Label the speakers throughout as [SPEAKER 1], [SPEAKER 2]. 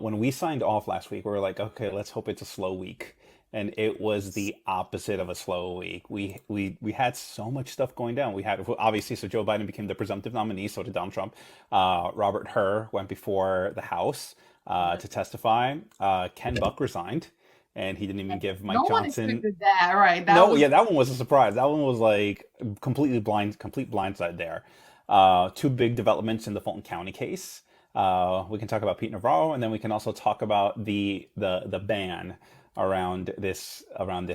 [SPEAKER 1] When we signed off last week, we were like, okay, let's hope it's a slow week. And it was the opposite of a slow week. We had so much stuff going down. We had obviously, so Joe Biden became the presumptive nominee. So did Donald Trump. Robert Hur went before the House to testify. Ken Buck resigned, and he didn't even give
[SPEAKER 2] No
[SPEAKER 1] Mike
[SPEAKER 2] one
[SPEAKER 1] Johnson.
[SPEAKER 2] expected that, right? That
[SPEAKER 1] No,
[SPEAKER 2] was
[SPEAKER 1] yeah, that one was a surprise. That one was like complete blindside there. Two big developments in the Fulton County case. We can talk about Pete Navarro, and then we can also talk about the ban around this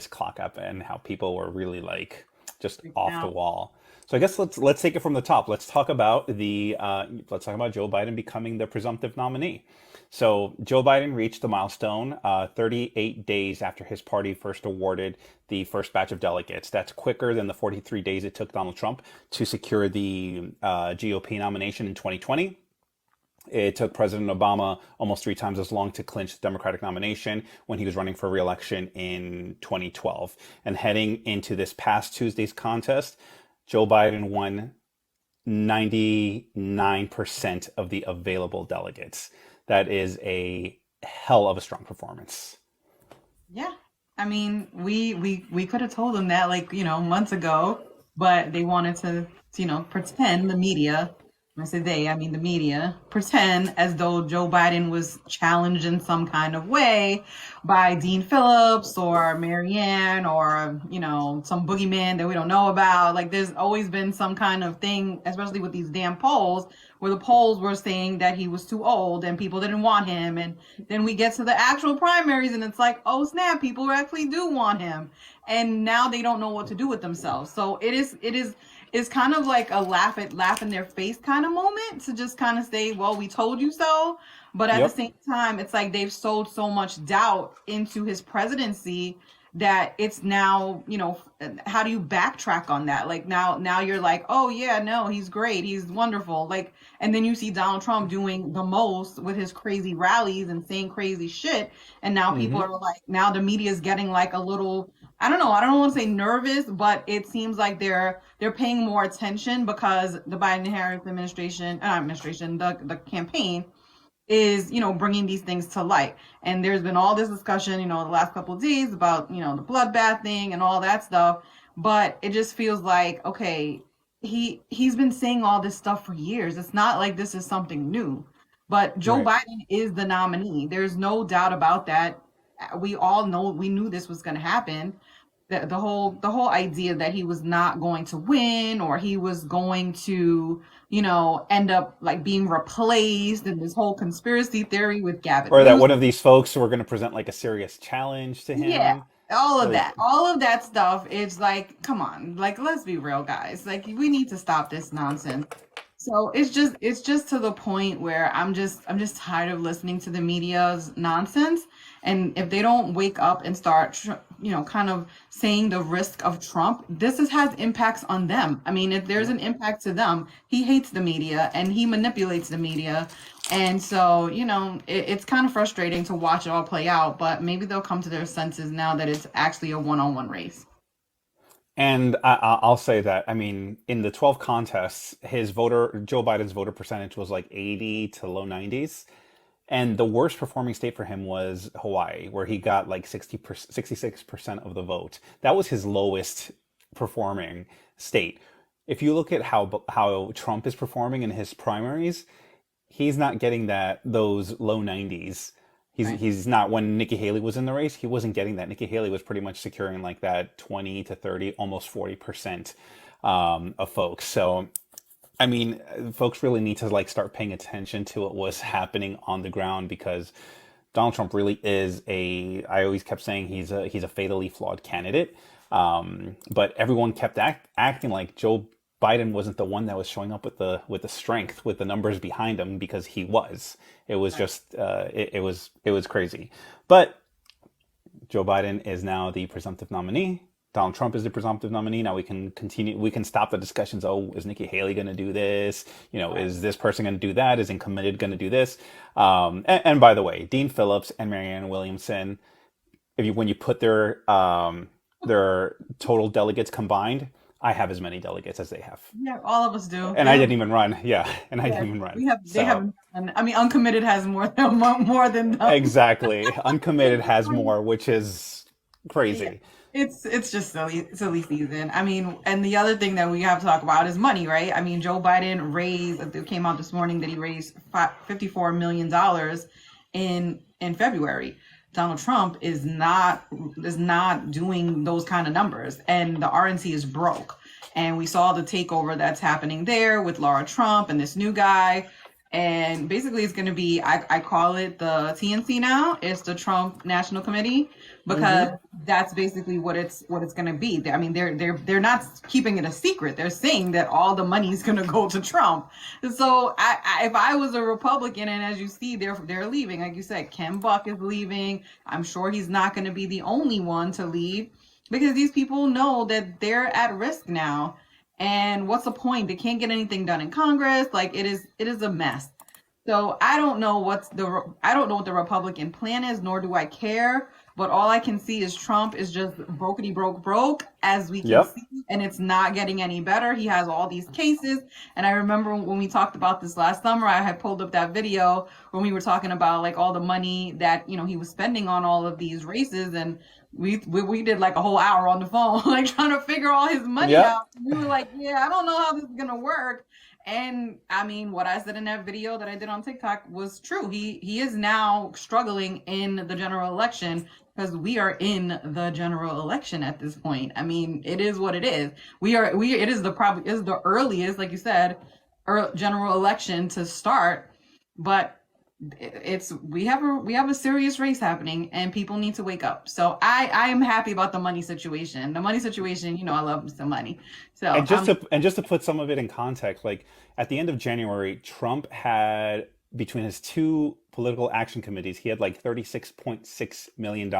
[SPEAKER 1] clock up and how people were really like just off the
[SPEAKER 2] now.
[SPEAKER 1] wall. So I guess let's take it from the top. Let's talk about Joe Biden becoming the presumptive nominee. So Joe Biden reached the milestone 38 days after his party first awarded the first batch of delegates. That's quicker than the 43 days it took Donald Trump to secure the GOP nomination in 2020. It took President Obama almost three times as long to clinch the Democratic nomination when he was running for reelection in 2012. And heading into this past Tuesday's contest, Joe Biden won 99% of the available delegates. That is a hell of a strong performance.
[SPEAKER 2] Yeah. I mean, we could have told them that like, months ago, but they wanted to, pretend the media, when I say they, I mean the media, pretend as though Joe Biden was challenged in some kind of way by Dean Phillips or Marianne or, some boogeyman that we don't know about. Like there's always been some kind of thing, especially with these damn polls, where the polls were saying that he was too old and people didn't want him. And then we get to the actual primaries and it's like, oh snap, people actually do want him. And now they don't know what to do with themselves. So it's kind of like a laugh in their face kind of moment to just kind of say, well, we told you so. But at the
[SPEAKER 1] Yep.
[SPEAKER 2] same time, it's like they've sowed so much doubt into his presidency that it's now, how do you backtrack on that? Like now you're like, oh yeah, no, he's great, he's wonderful. Like, and then you see Donald Trump doing the most with his crazy rallies and saying crazy shit, and now people
[SPEAKER 1] Hmm.
[SPEAKER 2] are like, now the media is getting like a little, I don't want to say nervous, but it seems like they're paying more attention because the Biden Harris administration, the campaign is, bringing these things to light. And there's been all this discussion, the last couple of days about, the bloodbath thing and all that stuff. But it just feels like, okay, he's been saying all this stuff for years. It's not like this is something new. But Joe
[SPEAKER 1] Right.
[SPEAKER 2] Biden is the nominee. There's no doubt about that. We all know, we knew this was going to happen. The whole idea that he was not going to win or he was going to, end up like being replaced in this whole conspiracy theory with Gavin
[SPEAKER 1] Or that
[SPEAKER 2] Newsom.
[SPEAKER 1] one of these folks were going to present like a serious challenge to
[SPEAKER 2] Yeah,
[SPEAKER 1] him. Like,
[SPEAKER 2] all of that stuff. It's like, come on, like let's be real, guys. Like we need to stop this nonsense. So it's just to the point where I'm just tired of listening to the media's nonsense. And if they don't wake up and start, kind of saying the risk of Trump, has impacts on them. I mean, if there's
[SPEAKER 1] yep.
[SPEAKER 2] an impact to them, he hates the media and he manipulates the media. And so, it's kind of frustrating to watch it all play out, but maybe they'll come to their senses now that it's actually a one-on-one race.
[SPEAKER 1] And I'll say that, I mean, in the 12 contests, Joe Biden's voter percentage was like 80 to low 90s. And the worst performing state for him was Hawaii, where he got like 66% of the vote. That was his lowest performing state. If you look at how Trump is performing in his primaries, he's not getting those low 90s.
[SPEAKER 2] Right.
[SPEAKER 1] He's not. When Nikki Haley was in the race, he wasn't getting that. Nikki Haley was pretty much securing like that 20 to 30, almost 40% of folks. So I mean, folks really need to like start paying attention to what was happening on the ground because Donald Trump really is a. I always kept saying he's a fatally flawed candidate, but everyone kept acting like Joe Biden wasn't the one that was showing up with the strength, with the numbers behind him because he was. It was
[SPEAKER 2] Right.
[SPEAKER 1] just it was crazy, but Joe Biden is now the presumptive nominee. Donald Trump is the presumptive nominee. Now we can continue. We can stop the discussions. Oh, is Nikki Haley going to do this?
[SPEAKER 2] Right.
[SPEAKER 1] Is this person going to do that? Is Incommitted going to do this? And by the way, Dean Phillips and Marianne Williamson, when you put their total delegates combined, I have as many delegates as they have.
[SPEAKER 2] Yeah, all of us do.
[SPEAKER 1] And I didn't even run. Yeah, and I
[SPEAKER 2] Yes,
[SPEAKER 1] didn't even run.
[SPEAKER 2] we have. They
[SPEAKER 1] So
[SPEAKER 2] haven't. I mean, uncommitted has more than more than them.
[SPEAKER 1] exactly. Uncommitted has more, which is
[SPEAKER 2] Yeah,
[SPEAKER 1] crazy.
[SPEAKER 2] it's just silly season. I mean, and the other thing that we have to talk about is money, right? I mean, Joe Biden raised. It came out this morning that he raised $54 million in February. Donald Trump is not doing those kind of numbers, and the RNC is broke. And we saw the takeover that's happening there with Laura Trump and this new guy. And basically, it's going to be, I call it the TNC now. It's the Trump National Committee, because
[SPEAKER 1] Hmm.
[SPEAKER 2] that's basically what it's going to be. I mean, they're not keeping it a secret. They're saying that all the money is going to go to Trump. So if I was a Republican, and as you see, they're leaving. Like you said, Ken Buck is leaving. I'm sure he's not going to be the only one to leave, because these people know that they're at risk now. And what's the point? They can't get anything done in Congress. Like, it is a mess. So I don't know what the Republican plan is, nor do I care. But all I can see is Trump is just brokety broke, as we can
[SPEAKER 1] Yep.
[SPEAKER 2] see, and it's not getting any better. He has all these cases, and I remember when we talked about this last summer, I had pulled up that video when we were talking about like all the money that he was spending on all of these races, and we did like a whole hour on the phone, like trying to figure all his money
[SPEAKER 1] Yep.
[SPEAKER 2] out. We were like, yeah, I don't know how this is gonna work. And I mean, what I said in that video that I did on TikTok was true. He is now struggling in the general election, because we are in the general election at this point. I mean, it is what it is. It is the earliest, like you said, general election to start, but we have a serious race happening, and people need to wake up. So I am happy about the money situation. The money situation, I love some money. So
[SPEAKER 1] And just to put some of it in context, like at the end of January, Trump had between his two political action committees, he had like $36.6 million.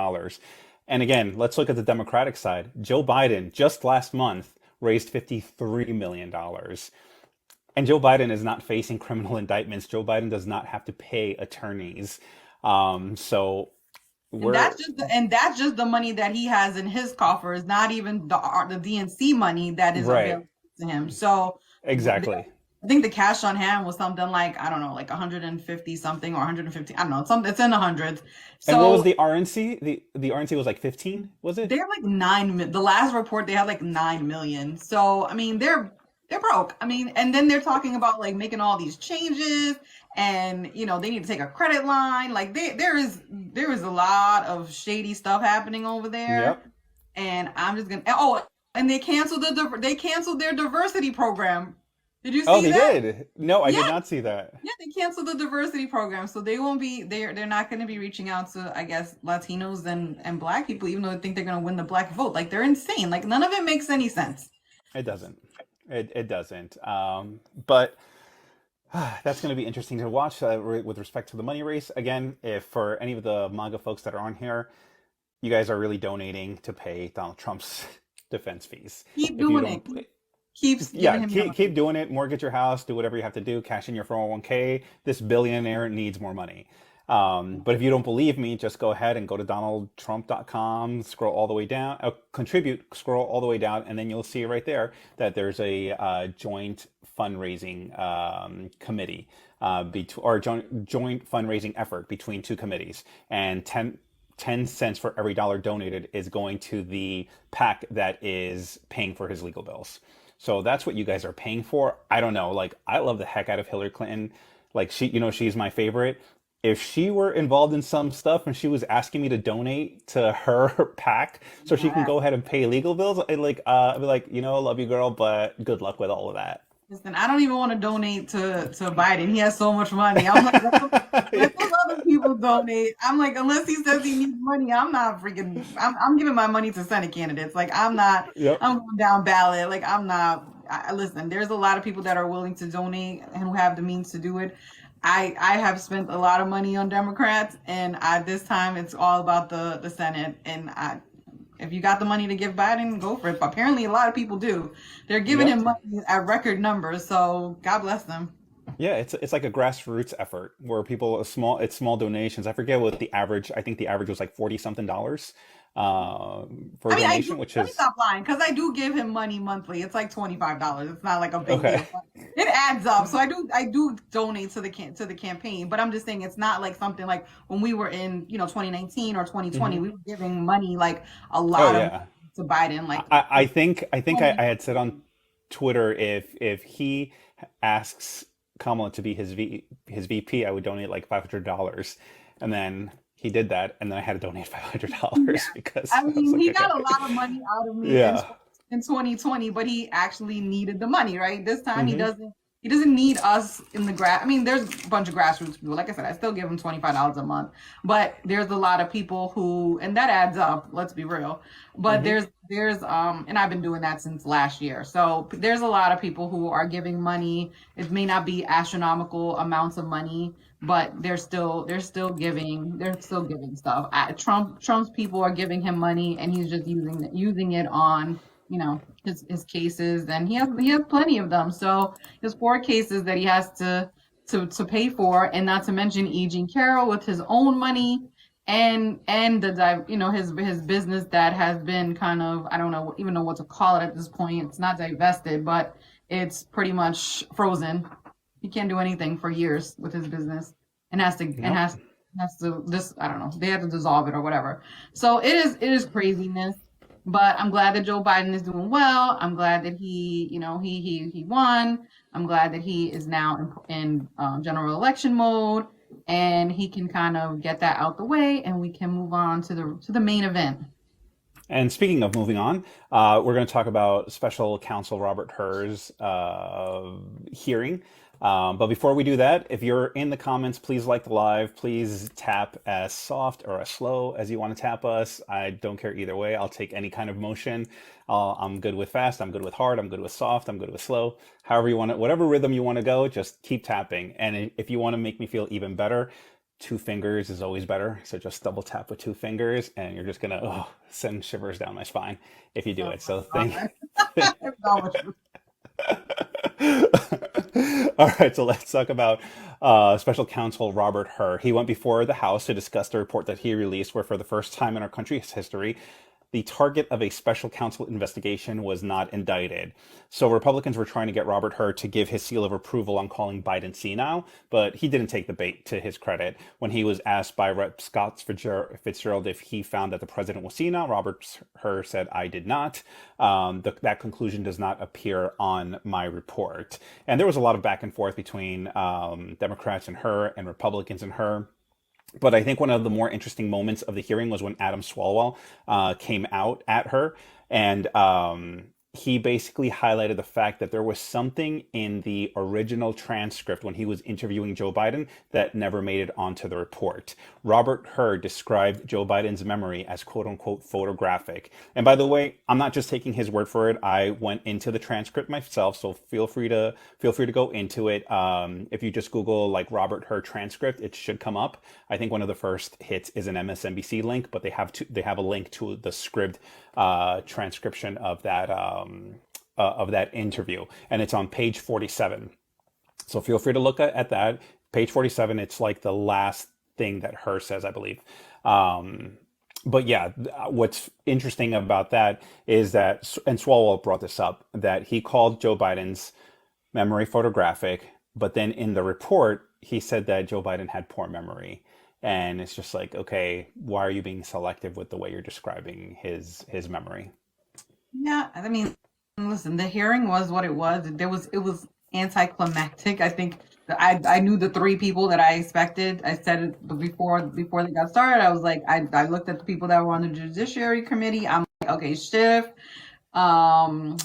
[SPEAKER 1] And again, let's look at the Democratic side. Joe Biden just last month raised $53 million. And Joe Biden is not facing criminal indictments. Joe Biden does not have to pay attorneys. So
[SPEAKER 2] And
[SPEAKER 1] we're
[SPEAKER 2] that's just the money that he has in his coffers, not even the DNC money that is
[SPEAKER 1] right.
[SPEAKER 2] available to him. So
[SPEAKER 1] Exactly.
[SPEAKER 2] I think the cash on hand was something like, I don't know, like 150 something or 150. I don't know. It's in the hundreds.
[SPEAKER 1] And what was
[SPEAKER 2] So
[SPEAKER 1] the RNC? The RNC was like 15, was it?
[SPEAKER 2] they're like the last report they had like 9 million. So I mean, they're broke. I mean, and then they're talking about like making all these changes, and they need to take a credit line. Like there is a lot of shady stuff happening over there.
[SPEAKER 1] Yep.
[SPEAKER 2] And I'm just gonna and they canceled their diversity program. Did you
[SPEAKER 1] Oh,
[SPEAKER 2] see
[SPEAKER 1] they
[SPEAKER 2] that?
[SPEAKER 1] did. No, I did
[SPEAKER 2] Yeah,
[SPEAKER 1] not see that.
[SPEAKER 2] yeah, they canceled the diversity program, so they won't be they're not going to be reaching out to, I guess, Latinos and Black people, even though they think they're going to win the Black vote. Like, they're insane. Like, none of it makes any sense.
[SPEAKER 1] It doesn't. It doesn't. But that's going to be interesting to watch with respect to the money race. Again, if for any of the MAGA folks that are on here, you guys are really donating to pay Donald Trump's defense fees.
[SPEAKER 2] Keep
[SPEAKER 1] If you
[SPEAKER 2] doing it.
[SPEAKER 1] don't,
[SPEAKER 2] Keeps
[SPEAKER 1] yeah,
[SPEAKER 2] giving him
[SPEAKER 1] keep
[SPEAKER 2] money.
[SPEAKER 1] keep doing it. Mortgage your house, do whatever you have to do, cash in your 401k. This billionaire needs more money. But if you don't believe me, just go ahead and go to donaldtrump.com, scroll all the way down, contribute, scroll all the way down, and then you'll see right there that there's a joint fundraising committee, or joint fundraising effort between two committees, and 10 cents for every dollar donated is going to the PAC that is paying for his legal bills. So that's what you guys are paying for. I don't know. Like, I love the heck out of Hillary Clinton. Like, she's my favorite. If she were involved in some stuff and she was asking me to donate to her PAC so she can
[SPEAKER 2] Yeah.
[SPEAKER 1] go ahead and pay legal bills, I'd be like, love you, girl, but good luck with all of that.
[SPEAKER 2] Listen, I don't even want to donate to Biden. He has so much money. I'm like, let those other people donate. I'm like, unless he says he needs money, I'm not freaking. I'm giving my money to Senate candidates. Like, I'm not.
[SPEAKER 1] Yep.
[SPEAKER 2] I'm going down ballot. Like, I'm not. Listen, there's a lot of people that are willing to donate and who have the means to do it. I have spent a lot of money on Democrats, and this time it's all about the Senate. And if you got the money to give Biden, go for it. Apparently, a lot of people do. They're giving
[SPEAKER 1] Yep.
[SPEAKER 2] him money at record numbers, so God bless them.
[SPEAKER 1] Yeah, it's like a grassroots effort where people it's small donations. I forget what the average. I think the average was like 40 something dollars for a
[SPEAKER 2] I mean, I do.
[SPEAKER 1] donation, which
[SPEAKER 2] Let me
[SPEAKER 1] is
[SPEAKER 2] stop lying because I do give him money monthly. It's like $25. It's not like a big
[SPEAKER 1] okay.
[SPEAKER 2] deal, but it adds up. So I do donate to the campaign. But I'm just saying it's not like something like when we were in 2019 or 2020,
[SPEAKER 1] Hmm.
[SPEAKER 2] we were giving money like a
[SPEAKER 1] Oh
[SPEAKER 2] lot of money
[SPEAKER 1] yeah.
[SPEAKER 2] to Biden, like
[SPEAKER 1] I had said on
[SPEAKER 2] $20.
[SPEAKER 1] Twitter if he asks Kamala to be his VP, I would donate like $500, and then he did that, and then I had to donate
[SPEAKER 2] Yeah.
[SPEAKER 1] $500 because
[SPEAKER 2] I
[SPEAKER 1] I was
[SPEAKER 2] mean,
[SPEAKER 1] like,
[SPEAKER 2] he got
[SPEAKER 1] okay,
[SPEAKER 2] a lot of money out of me
[SPEAKER 1] yeah.
[SPEAKER 2] in 2020, but he actually needed the money, right? This time
[SPEAKER 1] Hmm.
[SPEAKER 2] he doesn't need us in the grass. I mean, there's a bunch of grassroots people. Like I said, I still give him $25 a month, but there's a lot of people who, and that adds up, let's be real. But
[SPEAKER 1] Hmm.
[SPEAKER 2] there's and I've been doing that since last year. So there's a lot of people who are giving money. It may not be astronomical amounts of money, but they're still giving stuff. Trump's people are giving him money, and he's just using it on his cases, and he has plenty of them. So there's 4 cases that he has to pay for, and not to mention E. Jean Carroll with his own money. And his business that has been kind of, I don't know even know what to call it at this point. It's not divested, but it's pretty much frozen. He can't do anything for years with his business, and
[SPEAKER 1] Yep.
[SPEAKER 2] has to this I don't know. They have to dissolve it or whatever. So it is craziness. But I'm glad that Joe Biden is doing well. I'm glad that he won. I'm glad that he is now in general election mode, and he can kind of get that out the way, and we can move on to the main event.
[SPEAKER 1] And speaking of moving on, we're going to talk about Special Counsel Robert Hur's hearing. But before we do that, if you're in the comments, please like the live. Please tap as soft or as slow as you want to tap us. I don't care either way. I'll take any kind of motion. I'm good with fast. I'm good with hard. I'm good with soft. I'm good with slow. However you want it, whatever rhythm you want to go, just keep tapping. And if you want to make me feel even better, 2 fingers is always better. So just double tap with 2 fingers, and you're just gonna send shivers down my spine if you do
[SPEAKER 2] Oh
[SPEAKER 1] it.
[SPEAKER 2] my
[SPEAKER 1] So thank.
[SPEAKER 2] God. It's almost-
[SPEAKER 1] All right, so let's talk about Special Counsel Robert Hur. He went before the House to discuss the report that he released, where for the first time in our country's history, the target of a special counsel investigation was not indicted. So Republicans were trying to get Robert Hur to give his seal of approval on calling Biden senile, but he didn't take the bait to his credit. When he was asked by Rep. Scott Fitzgerald if he found that the president was senile, Robert Hur said, I did not. That conclusion does not appear on my report. And there was a lot of back and forth between Democrats and Hur and Republicans and Hur. But I think one of the more interesting moments of the hearing was when Adam Swalwell came out at her, and he basically highlighted the fact that there was something in the original transcript when he was interviewing Joe Biden that never made it onto the report. Robert Hur described Joe Biden's memory as quote unquote photographic. And by the way, I'm not just taking his word for it. I went into the transcript myself, so feel free to go into it. If you just Google like Robert Hur transcript, it should come up. I think one of the first hits is an MSNBC link, but they have a link to the script transcription of that interview, and it's on page 47. So feel free to look at that. Page 47. It's like the last thing that Hur says, I believe. But yeah, what's interesting about that is that, and Swalwell brought this up, that he called Joe Biden's memory photographic, but then in the report, he said that Joe Biden had poor memory. And it's just like, okay, why are you being selective with the way you're describing his memory?
[SPEAKER 2] Yeah, I mean, listen, the hearing was what it was. It was anticlimactic. I think that I knew the 3 people that I expected. I said it before they got started. I was like, I looked at the people that were on the Judiciary Committee. I'm like, okay, Schiff, um,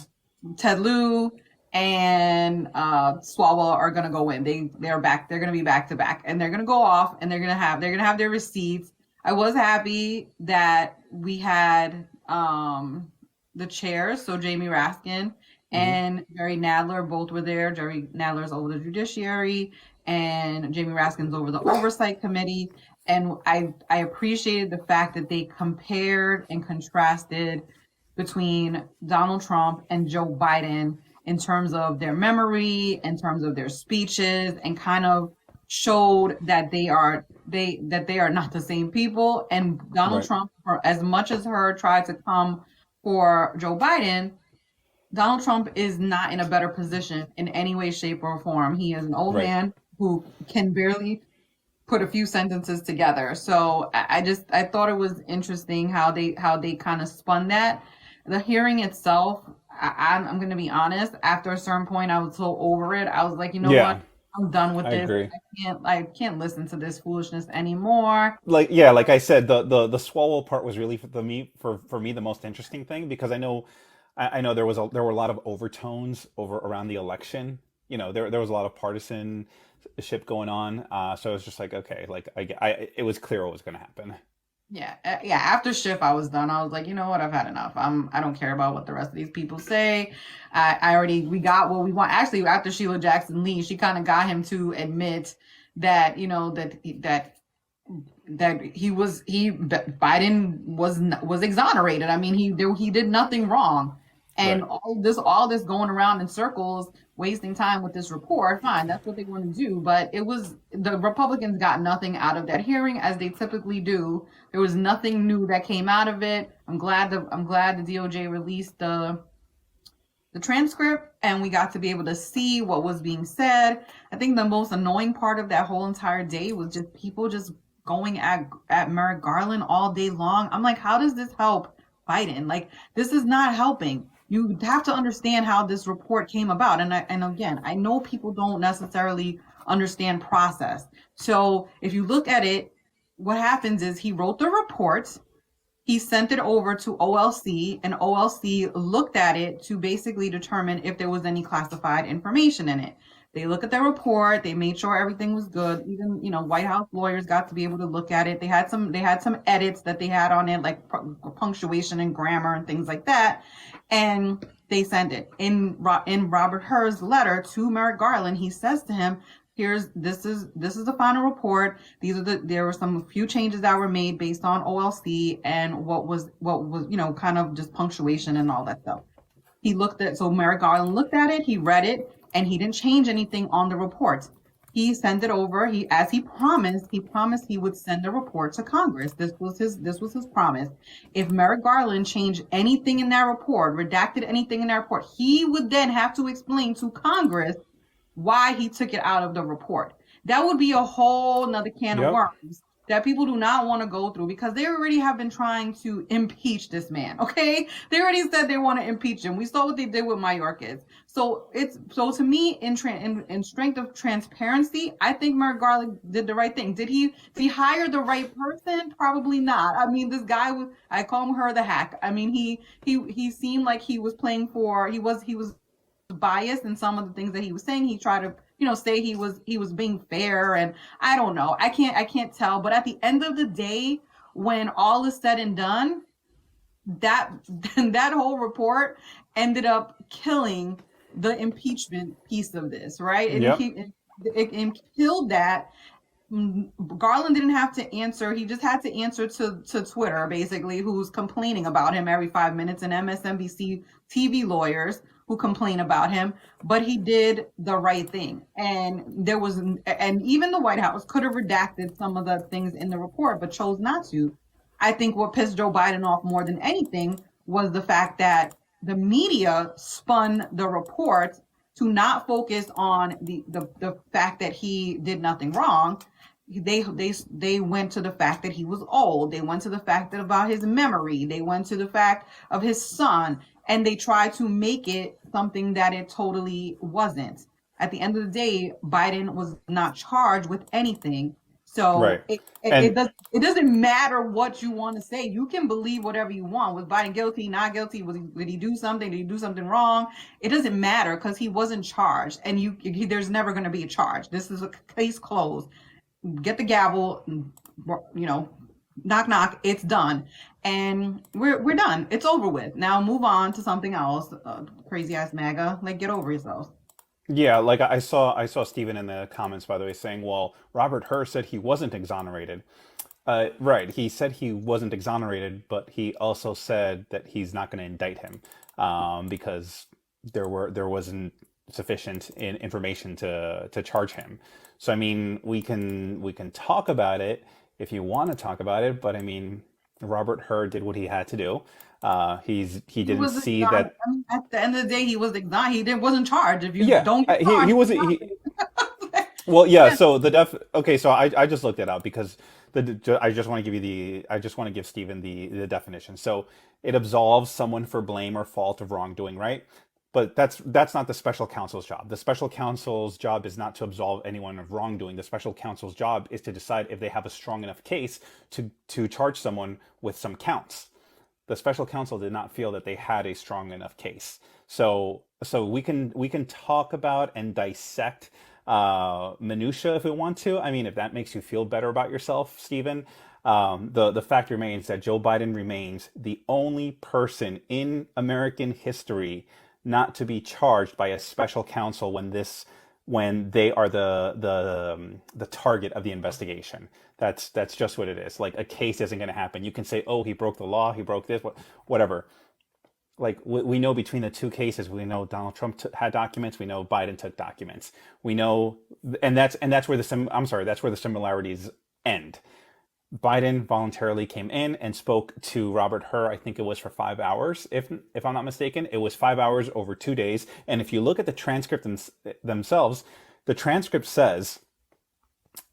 [SPEAKER 2] Ted Lieu, and Swalwell are gonna go in. They're back. They're gonna be back to back, and they're gonna go off, and they're gonna have their receipts. I was happy that we had the chairs, so Jamie Raskin
[SPEAKER 1] Hmm.
[SPEAKER 2] and Jerry Nadler both were there. Jerry Nadler's over the Judiciary, and Jamie Raskin's over the Oversight Committee. And I appreciated the fact that they compared and contrasted between Donald Trump and Joe Biden, in terms of their memory, in terms of their speeches, and kind of showed that they are not the same people. And Donald
[SPEAKER 1] Right.
[SPEAKER 2] Trump, for as much as Hur tried to come for Joe Biden, Donald Trump is not in a better position in any way, shape, or form. He is an old
[SPEAKER 1] Right.
[SPEAKER 2] man who can barely put a few sentences together. So I thought it was interesting how they kind of spun that. The hearing itself, I'm going to be honest. After a certain point, I was so over it. I was like, you know what?
[SPEAKER 1] Yeah,
[SPEAKER 2] I'm done with
[SPEAKER 1] I
[SPEAKER 2] this.
[SPEAKER 1] agree.
[SPEAKER 2] I can't listen to this foolishness anymore.
[SPEAKER 1] Like, yeah, like I said, the swallow part was really for me the most interesting thing, because I know there were a lot of overtones over around the election. There was a lot of partisanship going on. So it was just like, okay, like it was clear what was going to happen.
[SPEAKER 2] Yeah. After shift, I was done. I was like, you know what? I've had enough. I don't care about what the rest of these people say. We got what we want. Actually, after Sheila Jackson Lee, she kind of got him to admit that, that Biden was exonerated. I mean, he did nothing wrong, and
[SPEAKER 1] Right.
[SPEAKER 2] all this going around in circles, wasting time with this report. Fine, that's what they want to do, but the Republicans got nothing out of that hearing, as they typically do. There was nothing new that came out of it. I'm glad the DOJ released the transcript, and we got to be able to see what was being said. I think the most annoying part of that whole entire day was just people just going at Merrick Garland all day long. I'm like, how does this help Biden? Like, this is not helping. You have to understand how this report came about. And again, I know people don't necessarily understand process. So if you look at it, what happens is he wrote the report, he sent it over to OLC, and OLC looked at it to basically determine if there was any classified information in it. They look at the report, they made sure everything was good. Even, White House lawyers got to be able to look at it. They had some edits that they had on it, like punctuation and grammar and things like that. And they sent it. In Robert Hur's letter to Merrick Garland, he says to him, this is the final report. There were some few changes that were made based on OLC and what was kind of just punctuation and all that stuff. So Merrick Garland looked at it, he read it, and he didn't change anything on the report. He sent it over. As he promised he would send the report to Congress. This was his promise. If Merrick Garland changed anything in that report, redacted anything in that report, he would then have to explain to Congress why he took it out of the report. That would be a whole nother can of
[SPEAKER 1] Yep.
[SPEAKER 2] worms that people do not want to go through, because they already have been trying to impeach this man. Okay, they already said they want to impeach him. We saw what they did with Mayorkas. So to me, in strength of transparency, I think Merrick Garland did the right thing. Did he hire the right person? Probably not. I mean, this guy was, I call him Hur the Hack. I mean, he seemed like he was playing for, he was biased in some of the things that he was saying. He tried to, say he was being fair, and I don't know. I can't tell. But at the end of the day, when all is said and done, that that whole report ended up killing the impeachment piece of this, right?
[SPEAKER 1] Yep.
[SPEAKER 2] It killed that. Garland didn't have to answer. He just had to answer to Twitter, basically, who's complaining about him every 5 minutes, and MSNBC TV lawyers who complain about him. But he did the right thing. And even the White House could have redacted some of the things in the report, but chose not to. I think what pissed Joe Biden off more than anything was the fact that the media spun the report to not focus on the fact that he did nothing wrong. They went to the fact that he was old. They went to the fact that about his memory. They went to the fact of his son, and they tried to make it something that it totally wasn't. At the end of the day, Biden was not charged with anything. So
[SPEAKER 1] Right. And
[SPEAKER 2] it doesn't matter what you want to say. You can believe whatever you want. Was Biden guilty, not guilty? Did he do something? Did he do something wrong? It doesn't matter, because he wasn't charged, and there's never going to be a charge. This is a case closed. Get the gavel, knock knock. It's done, and we're done. It's over with. Now move on to something else. Crazy ass MAGA. Like, get over yourselves.
[SPEAKER 1] yeah, like I saw Steven in the comments, by the way, saying, well, Robert Hur said he wasn't exonerated. Right, he said he wasn't exonerated, but he also said that he's not going to indict him, because there wasn't sufficient information to charge him. So I mean, we can talk about it if you want to talk about it, but I mean, Robert Hur did what he had to do. He
[SPEAKER 2] He
[SPEAKER 1] didn't
[SPEAKER 2] was
[SPEAKER 1] see
[SPEAKER 2] exotic.
[SPEAKER 1] that.
[SPEAKER 2] I mean, at the end of the day, he was exotic. He didn't wasn't charged. If you
[SPEAKER 1] Yeah,
[SPEAKER 2] don't get
[SPEAKER 1] he
[SPEAKER 2] charged,
[SPEAKER 1] wasn't. Well, yeah.
[SPEAKER 2] yeah,
[SPEAKER 1] So the def. Okay, so I just looked it up because I just want to give you the I just want to give Stephen the definition. So it absolves someone for blame or fault of wrongdoing, right? But that's not the special counsel's job. The special counsel's job is not to absolve anyone of wrongdoing. The special counsel's job is to decide if they have a strong enough case to charge someone with some counts. The special counsel did not feel that they had a strong enough case. So we can talk about and dissect minutia if we want to. I mean, if that makes you feel better about yourself, Stephen. The fact remains that Joe Biden remains the only person in American history not to be charged by a special counsel when they are the target of the investigation. That's just what it is. Like a case isn't going to happen. You can say, oh, he broke the law, he broke this, whatever. Like we know between the two cases, we know Donald Trump had documents. We know Biden took documents. We know, and that's where that's where the similarities end. Biden voluntarily came in and spoke to Robert Hur. I think it was for 5 hours, if I'm not mistaken. It was 5 hours over 2 days. And if you look at the transcript themselves, the transcript says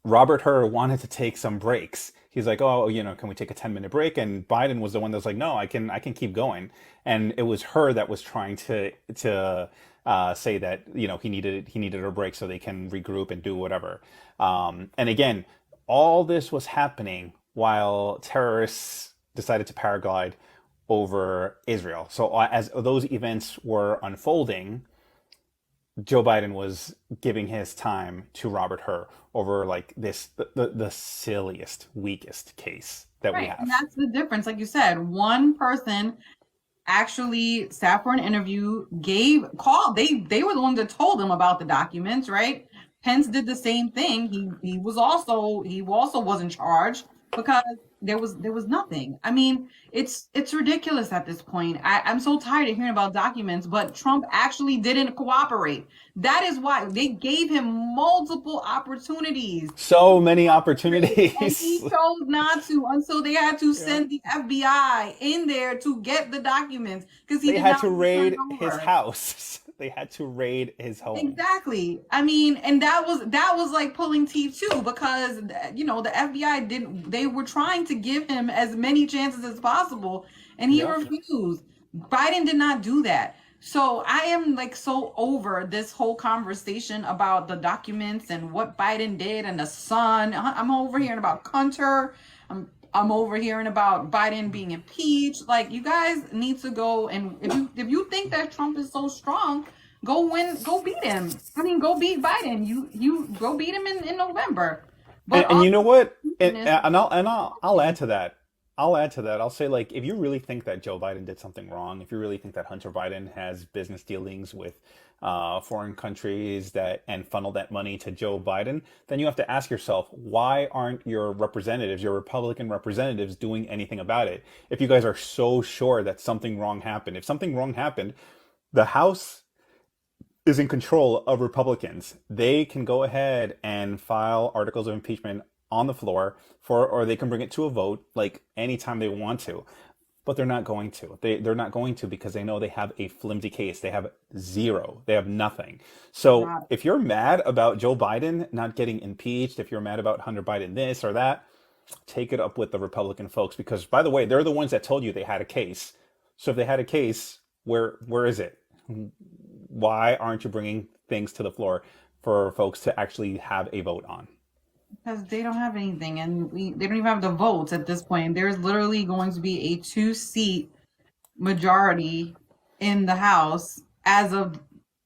[SPEAKER 1] Robert Hur wanted to take some breaks. He's like, oh, can we take a 10-minute break? And Biden was the one that was like, no, I can keep going. And it was Hur that was trying to say that he needed a break so they can regroup and do whatever. And again, all this was happening while terrorists decided to paraglide over Israel. So as those events were unfolding, Joe Biden was giving his time to Robert Hur over like the silliest, weakest case that we
[SPEAKER 2] right. And
[SPEAKER 1] have.
[SPEAKER 2] that's the difference. Like you said, one person actually sat for an interview, gave called. They were the ones that told him about the documents, right? Pence did the same thing. He also wasn't charged because there was nothing. I mean, it's ridiculous at this point. I'm so tired of hearing about documents, but Trump actually didn't cooperate. That is why they gave him multiple opportunities
[SPEAKER 1] So many
[SPEAKER 2] cooperate, and he
[SPEAKER 1] opportunities.
[SPEAKER 2] chose not to until they had to
[SPEAKER 1] Yeah.
[SPEAKER 2] send the FBI in there to get the documents because he
[SPEAKER 1] They
[SPEAKER 2] did
[SPEAKER 1] had
[SPEAKER 2] not
[SPEAKER 1] to
[SPEAKER 2] turn it
[SPEAKER 1] raid his
[SPEAKER 2] over.
[SPEAKER 1] house. They had to raid his home.
[SPEAKER 2] Exactly. I mean, and that was like pulling teeth too, because the FBI didn't. They were trying to give him as many chances as possible, and he
[SPEAKER 1] Yep.
[SPEAKER 2] refused. Biden did not do that. So I am like so over this whole conversation about the documents and what Biden did and the son. I'm over hearing about Hunter. I'm over hearing about Biden being impeached. Like you guys need to go, and if you think that Trump is so strong, go beat him. I mean, go beat Biden. You go beat him in November. But
[SPEAKER 1] And
[SPEAKER 2] all
[SPEAKER 1] you know what? And,
[SPEAKER 2] this,
[SPEAKER 1] and I'll add to that. I'll add to that. I'll say like if you really think that Joe Biden did something wrong, if you really think that Hunter Biden has business dealings with foreign countries that and funnel that money to Joe Biden, then you have to ask yourself why aren't your representatives, your Republican representatives, doing anything about it? If you guys are so sure that something wrong happened, if something wrong happened, the House is in control of Republicans. They can go ahead and file articles of impeachment on the floor or they can bring it to a vote like anytime they want to. But they're not going to. They're not going to because they know they have a flimsy case. They have zero. They have nothing. So
[SPEAKER 2] not
[SPEAKER 1] if you're mad about Joe Biden not getting impeached, if you're mad about Hunter Biden this or that, take it up with the Republican folks because by the way, they're the ones that told you they had a case. So if they had a case, where is it? Why aren't you bringing things to the floor for folks to actually have a vote on?
[SPEAKER 2] because they don't have anything, and they don't even have the votes at this point. There's literally going to be a two-seat majority in the House as of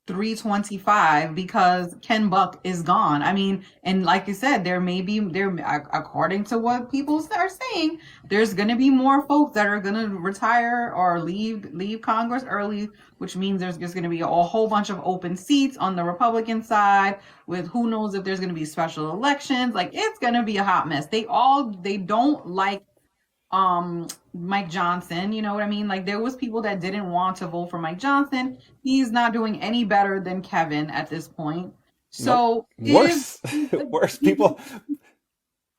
[SPEAKER 2] 325 because Ken Buck is gone. I mean, and like you said, according to what people are saying, there's going to be more folks that are going to retire or leave Congress early, which means there's just going to be a whole bunch of open seats on the Republican side with who knows if there's going to be special elections. Like it's going to be a hot mess. They don't like Mike Johnson, you know what I mean? Like there was people that didn't want to vote for Mike Johnson. He's not doing any better than Kevin at this point.
[SPEAKER 1] Nope.
[SPEAKER 2] So if
[SPEAKER 1] Worse. Worse. People.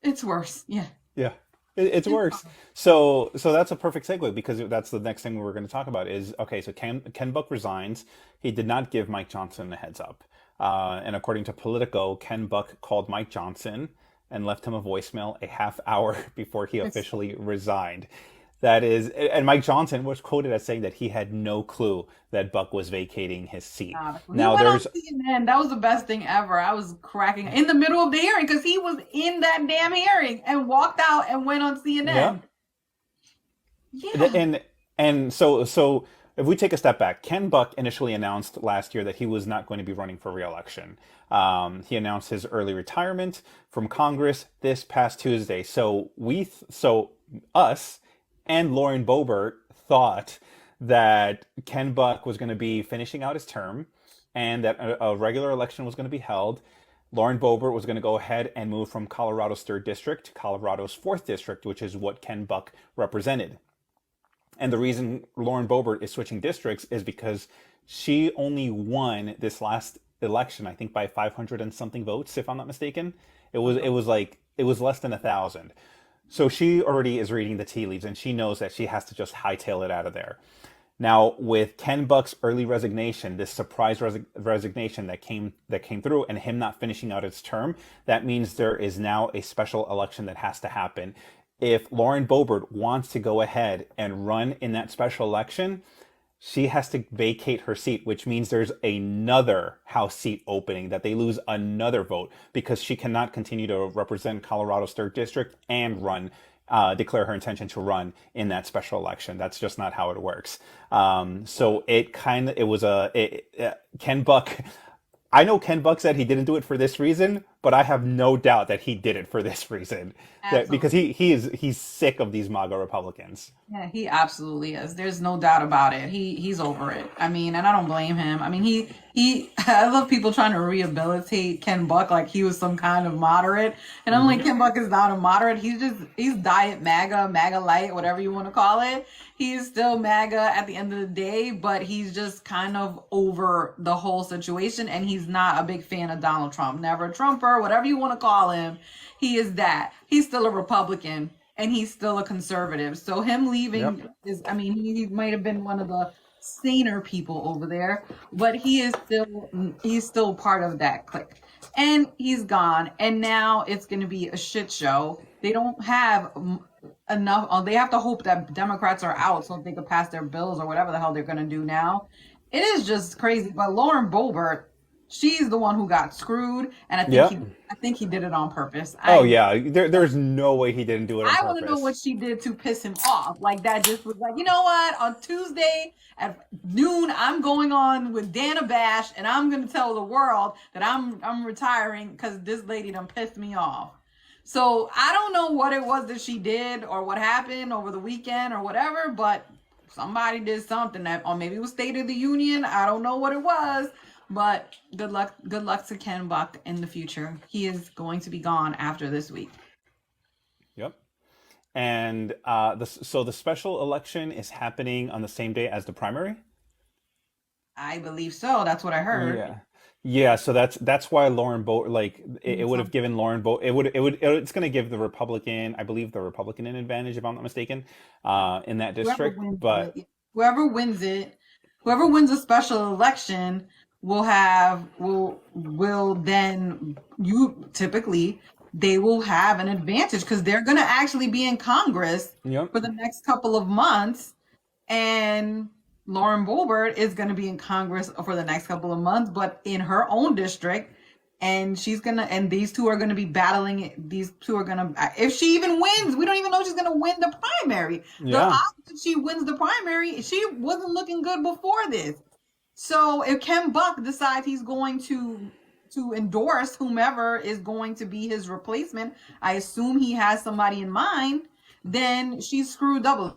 [SPEAKER 2] it's worse. Yeah.
[SPEAKER 1] Yeah, it's
[SPEAKER 2] It's
[SPEAKER 1] worse. So that's a perfect segue because that's the next thing we were going to talk about is okay. So Ken Buck resigns. He did not give Mike Johnson a heads up, and according to Politico, Ken Buck called Mike Johnson and left him a voicemail a half hour before he
[SPEAKER 2] it's
[SPEAKER 1] officially resigned. That is, and Mike Johnson was quoted as saying that he had no clue that Buck was vacating his seat.
[SPEAKER 2] He
[SPEAKER 1] Now
[SPEAKER 2] went on
[SPEAKER 1] there's
[SPEAKER 2] CNN. That was the best thing ever. I was cracking in the middle of the hearing because he was in that damn hearing and walked out and went on
[SPEAKER 1] yeah.
[SPEAKER 2] CNN. Yeah.
[SPEAKER 1] And if we take a step back, Ken Buck initially announced last year that he was not going to be running for re-election. He announced his early retirement from Congress this past Tuesday. So us and Lauren Boebert thought that Ken Buck was going to be finishing out his term and that a regular election was going to be held. Lauren Boebert was going to go ahead and move from Colorado's third district to Colorado's fourth district, which is what Ken Buck represented. And the reason Lauren Boebert is switching districts is because she only won this last election, I think by 500 and something votes, if I'm not mistaken. It was less than 1,000. So she already is reading the tea leaves, and she knows that she has to just hightail it out of there. Now, with Ken Buck's early resignation, this surprise resignation that came through, and him not finishing out his term, that means there is now a special election that has to happen. If Lauren Boebert wants to go ahead and run in that special election, she has to vacate her seat, which means there's another House seat opening, that they lose another vote because she cannot continue to represent Colorado's third district and declare her intention to run in that special election. That's just not how it works. So Ken Buck. I know Ken Buck said he didn't do it for this reason, but I have no doubt that he did it for this reason. That because
[SPEAKER 2] Absolutely.
[SPEAKER 1] he's sick of these MAGA Republicans.
[SPEAKER 2] Yeah, he absolutely is. There's no doubt about it. He's over it. I mean, and I don't blame him. I mean, he I love people trying to rehabilitate Ken Buck like he was some kind of moderate. And I'm like,
[SPEAKER 1] Hmm.
[SPEAKER 2] Ken Buck is not a moderate. He's diet MAGA, MAGA light, whatever you want to call it. He's still MAGA at the end of the day, but he's just kind of over the whole situation and he's not a big fan of Donald Trump. Never a Trumper, whatever you want to call him. He is that. He's still a Republican and he's still a conservative. So him
[SPEAKER 1] Yep.
[SPEAKER 2] leaving is, I mean, he might have been one of the saner people over there, but he's still part of that clique. And he's gone, and now it's going to be a shit show. They don't have enough. They have to hope that Democrats are out so they can pass their bills or whatever the hell they're going to do now. It is just crazy. But Lauren Boebert, she's the one who got screwed, and I think
[SPEAKER 1] Yeah.
[SPEAKER 2] he did it on purpose.
[SPEAKER 1] Oh
[SPEAKER 2] I
[SPEAKER 1] yeah. There's no way he didn't do it on
[SPEAKER 2] I want to know what
[SPEAKER 1] purpose.
[SPEAKER 2] she did to piss him off. Like that just was like, you know what? On Tuesday at noon, I'm going on with Dana Bash, and I'm gonna tell the world that I'm retiring because this lady done pissed me off. So I don't know what it was that she did or what happened over the weekend or whatever, but somebody did something that, or maybe it was State of the Union. I don't know what it was, but good luck to Ken Buck in the future. He is going to be gone after this week.
[SPEAKER 1] Yep. And so the special election is happening on the same day as the primary.
[SPEAKER 2] I believe so. That's what I heard.
[SPEAKER 1] Yeah. Yeah, so that's why Lauren Bo like it would have
[SPEAKER 2] Some-
[SPEAKER 1] given Lauren Bo it's going to give the Republican, I believe the Republican an advantage if I'm not mistaken, in that
[SPEAKER 2] Whoever
[SPEAKER 1] district.
[SPEAKER 2] wins
[SPEAKER 1] But
[SPEAKER 2] it, whoever wins it, whoever wins a special election will then you typically they will have an advantage because they're going to actually be in Congress
[SPEAKER 1] yep,
[SPEAKER 2] for the next couple of months. And Lauren Boebert is going to be in Congress for the next couple of months, but in her own district. And and these two are gonna be battling. These two are gonna, if she even wins, we don't even know if she's gonna win the primary. The
[SPEAKER 1] yeah,
[SPEAKER 2] odds that she wins the primary, she wasn't looking good before this. So if Ken Buck decides he's going to endorse whomever is going to be his replacement, I assume he has somebody in mind, then she's screwed doubly.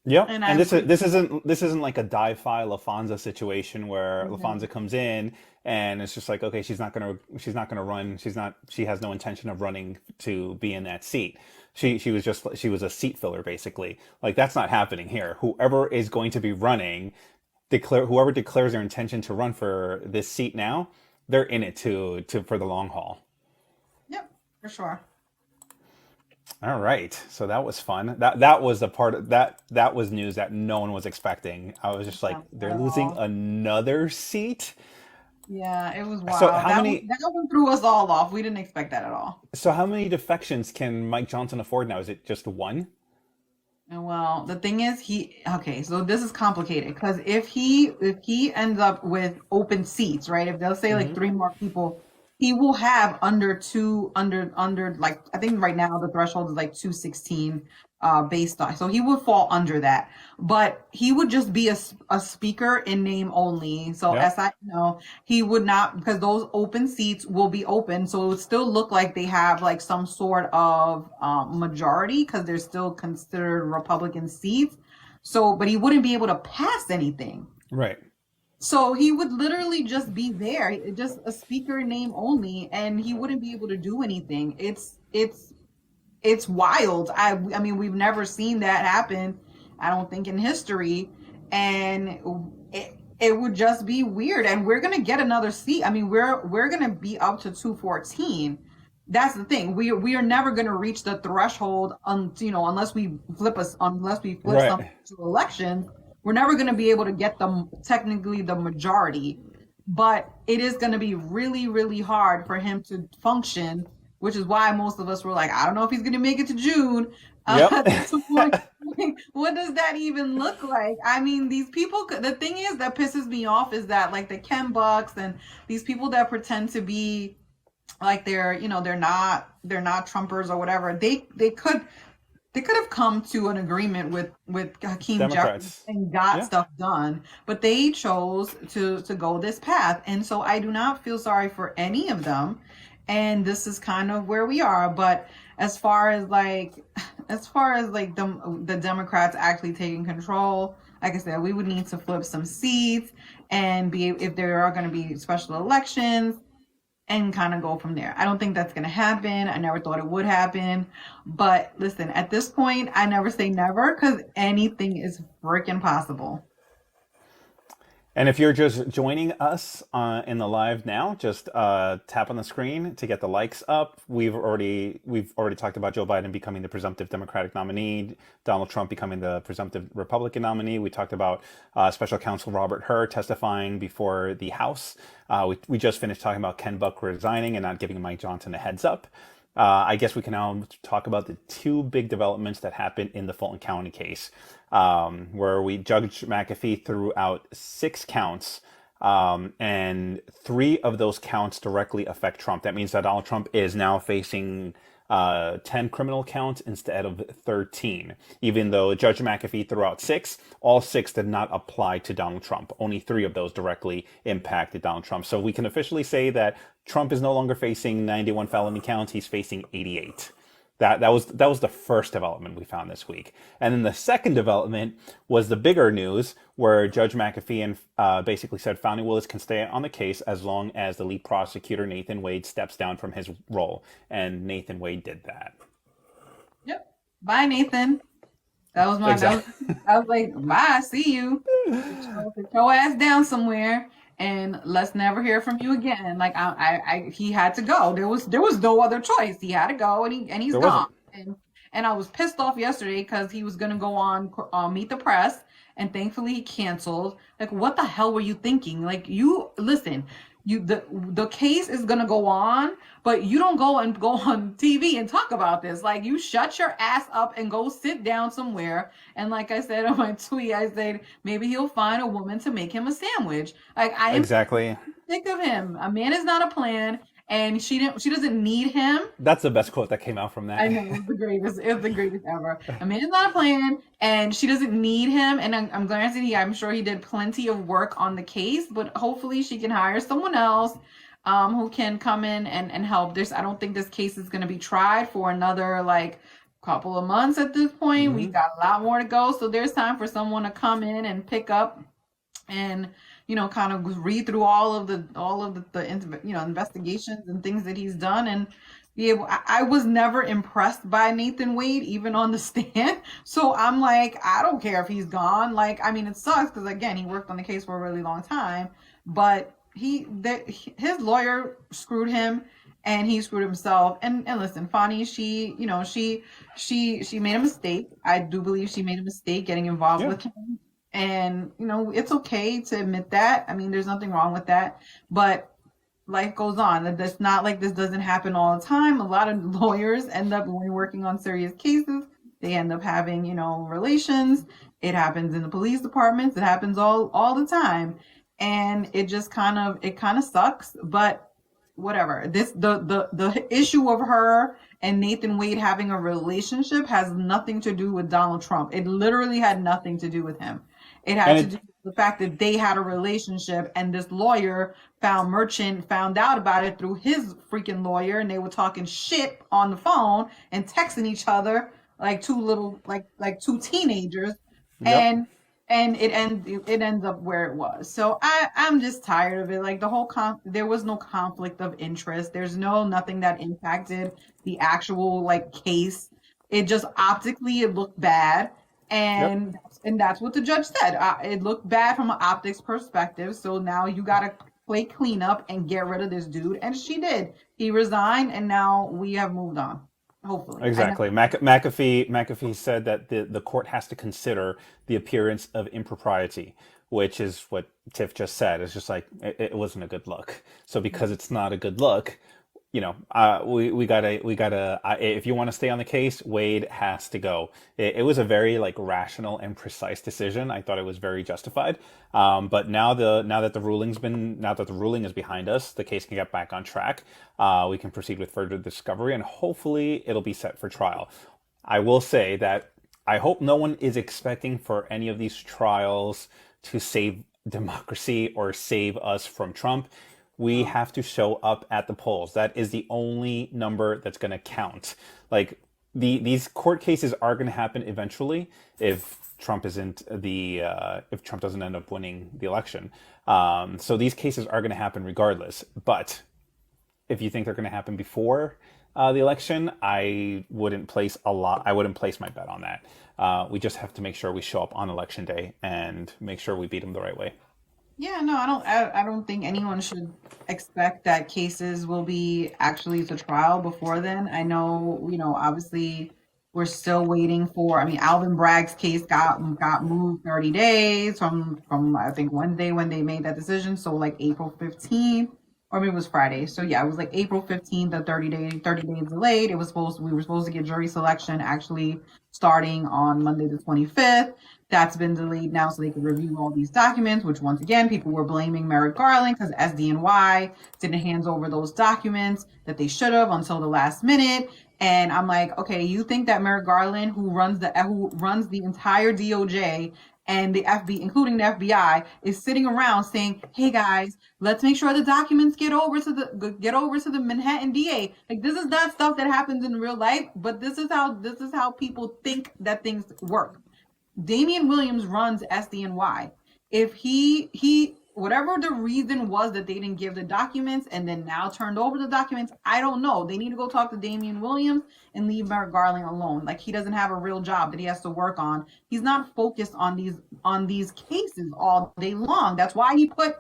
[SPEAKER 1] yep.
[SPEAKER 2] And
[SPEAKER 1] And
[SPEAKER 2] I
[SPEAKER 1] this isn't like a die-fi LaFonza situation where
[SPEAKER 2] Mhm.
[SPEAKER 1] LaFonza comes in and it's just like, okay, she's not gonna run, she has no intention of running to be in that seat. She was a seat filler basically. Like that's not happening here. Whoever is going to be running, whoever declares their intention to run for this seat now, they're in it to for the long haul.
[SPEAKER 2] Yep, for sure.
[SPEAKER 1] All right, so that was fun. That was a part of that was news that no one was expecting. I was just like,
[SPEAKER 2] Yeah, not
[SPEAKER 1] they're
[SPEAKER 2] at
[SPEAKER 1] losing
[SPEAKER 2] all.
[SPEAKER 1] another seat.
[SPEAKER 2] Yeah, it was
[SPEAKER 1] So
[SPEAKER 2] wild.
[SPEAKER 1] how many
[SPEAKER 2] That one threw us all off. We didn't expect that at all.
[SPEAKER 1] so how many defections can Mike Johnson afford now? Is it just one?
[SPEAKER 2] And well, the thing is, okay, so this is complicated because if he ends up with open seats, right? If they'll say like
[SPEAKER 1] Hmm.
[SPEAKER 2] three more people, he will have under like I think right now the threshold is like 216 based on, so he would fall under that. But he would just be a speaker in name only. So
[SPEAKER 1] Yep.
[SPEAKER 2] as I know, he would not, because those open seats will be open, so it would still look like they have like some sort of majority because they're still considered Republican seats. So, but he wouldn't be able to pass anything.
[SPEAKER 1] Right.
[SPEAKER 2] So he would literally just be there, just a speaker in name only, and he wouldn't be able to do anything. It's wild. I mean, we've never seen that happen, I don't think, in history. And it would just be weird. And we're gonna get another seat. I mean, we're gonna be up to 214. That's the thing. We are never gonna reach the threshold unless we flip some
[SPEAKER 1] Right.
[SPEAKER 2] to elections. We're never gonna be able to get them technically the majority. But it is gonna be really, really hard for him to function, which is why most of us were like, I don't know if he's going to make it to June.
[SPEAKER 1] Yep.
[SPEAKER 2] What does that even look like? I mean, these people, the thing is that pisses me off is that like the Ken Bucks and these people that pretend to be like they're not Trumpers or whatever. They could have come to an agreement with Hakeem Jeffries
[SPEAKER 1] Democrats.
[SPEAKER 2] and got
[SPEAKER 1] Yeah.
[SPEAKER 2] stuff done, but they chose to go this path, and so I do not feel sorry for any of them, and this is kind of where we are. But as far as like, the Democrats actually taking control, like I said, we would need to flip some seats and be if there are going to be special elections and kind of go from there. I don't think that's going to happen. I never thought it would happen. But listen, at this point, I never say never because anything is freaking possible.
[SPEAKER 1] And if you're just joining us in the live now, just tap on the screen to get the likes up. We've already talked about Joe Biden becoming the presumptive Democratic nominee, Donald Trump becoming the presumptive Republican nominee. We talked about Special Counsel Robert Hur testifying before the House. We just finished talking about Ken Buck resigning and not giving Mike Johnson a heads up. I guess we can now talk about the two big developments that happened in the Fulton County case, where Judge McAfee threw out 6 counts, and 3 of those counts directly affect Trump. That means that Donald Trump is now facing 10 criminal counts instead of 13. Even though Judge McAfee threw out 6, all 6 did not apply to Donald Trump. Only 3 of those directly impacted Donald Trump. So we can officially say that Trump is no longer facing 91 felony counts. He's facing 88. That was the first development we found this week, and then the second development was the bigger news, where Judge McAfee basically said Fani Willis can stay on the case as long as the lead prosecutor Nathan Wade steps down from his role, and Nathan Wade did that.
[SPEAKER 2] Yep. Bye, Nathan. That was my. That was.
[SPEAKER 1] Exactly.
[SPEAKER 2] I was like, bye. See you. Sit your ass down somewhere, and let's never hear from you again. Like he had to go. There was no other choice. He had to go, and he's
[SPEAKER 1] There
[SPEAKER 2] gone.
[SPEAKER 1] wasn't.
[SPEAKER 2] And I was pissed off yesterday because he was gonna go on Meet the Press, and thankfully he canceled. Like, what the hell were you thinking? Like, you listen. The case is gonna go on, but you don't go on TV and talk about this. Like, you shut your ass up and go sit down somewhere. And like I said on my tweet, I said maybe he'll find a woman to make him a sandwich. Like, I am
[SPEAKER 1] Exactly.
[SPEAKER 2] sick of him. A man is not a plan, and she doesn't need him.
[SPEAKER 1] That's the best quote that came out from
[SPEAKER 2] I
[SPEAKER 1] that.
[SPEAKER 2] know, it's the greatest. It's the greatest ever. A man is not a plan, and she doesn't need him. And I'm glancing. I'm sure he did plenty of work on the case, but hopefully she can hire someone else, who can come in and help. I don't think this case is going to be tried for another like couple of months at this point. We
[SPEAKER 1] Hmm.
[SPEAKER 2] got a lot more to go, so there's time for someone to come in and pick up and kind of read through all of the investigations and things that he's done, and Yeah, well, I was never impressed by Nathan Wade, even on the stand. So I'm like, I don't care if he's gone. Like, I mean, it sucks because again, he worked on the case for a really long time, but his lawyer screwed him, and he screwed himself. And listen, Fani, she made a mistake. I do believe she made a mistake getting involved
[SPEAKER 1] Yeah.
[SPEAKER 2] with him, and it's okay to admit that. I mean, there's nothing wrong with that, but life goes on. It's not like this doesn't happen all the time. A lot of lawyers end up, when you're working on serious cases, they end up having, relations. It happens in the police departments. It happens all the time. And it kind of sucks, but whatever. The issue of her and Nathan Wade having a relationship has nothing to do with Donald Trump. It literally had nothing to do with him. It had
[SPEAKER 1] And
[SPEAKER 2] to do with the fact that they had a relationship, and this lawyer found out about it through his freaking lawyer, and they were talking shit on the phone and texting each other like two little like two teenagers,
[SPEAKER 1] yep.
[SPEAKER 2] and it ends up where it was. So I'm just tired of it. Like the whole there was no conflict of interest. There's nothing that impacted the actual like case. It just optically it looked bad,
[SPEAKER 1] Yep.
[SPEAKER 2] and that's what the judge said. It looked bad from an optics perspective. So now you got to play cleanup and get rid of this dude, and she did. He resigned, and now we have moved on. Hopefully, I know.
[SPEAKER 1] Exactly. McAfee said that the court has to consider the appearance of impropriety, which is what Tiff just said. It's just like it wasn't a good look. So because it's not a good look, we gotta. If you want to stay on the case, Wade has to go. It was a very like rational and precise decision. I thought it was very justified. But now that the ruling is behind us, the case can get back on track. We can proceed with further discovery, and hopefully it'll be set for trial. I will say that I hope no one is expecting for any of these trials to save democracy or save us from Trump. We
[SPEAKER 2] No.
[SPEAKER 1] have to show up at the polls. That is the only number that's going to count. Like these court cases are going to happen eventually if if Trump doesn't end up winning the election. So these cases are going to happen regardless. But if you think they're going to happen before the election, I wouldn't place my bet on that. We just have to make sure we show up on election day and make sure we beat them the right way.
[SPEAKER 2] Yeah, no, I don't think anyone should expect that cases will be actually to trial before then. I know, obviously we're still waiting for, I mean, Alvin Bragg's case got moved 30 days from I think Wednesday when they made that decision, so like April 15th, or maybe it was Friday. So yeah, it was like April 15th, the 30 days delayed. We were supposed to get jury selection actually starting on Monday the 25th. That's been delayed now so they can review all these documents, which once again, people were blaming Merrick Garland because SDNY didn't hand over those documents that they should have until the last minute. And I'm like, okay, you think that Merrick Garland, who runs the entire DOJ and the FBI, including the FBI, is sitting around saying, "Hey guys, let's make sure the documents get over to the Manhattan DA." Like this is not stuff that happens in real life, but this is how people think that things work. Damian Williams runs SDNY. If he whatever the reason was that they didn't give the documents and then now turned over the documents, I don't know. They need to go talk to Damian Williams and leave Merrick Garland alone. Like he doesn't have a real job that he has to work on. He's not focused on these cases all day long. That's why he put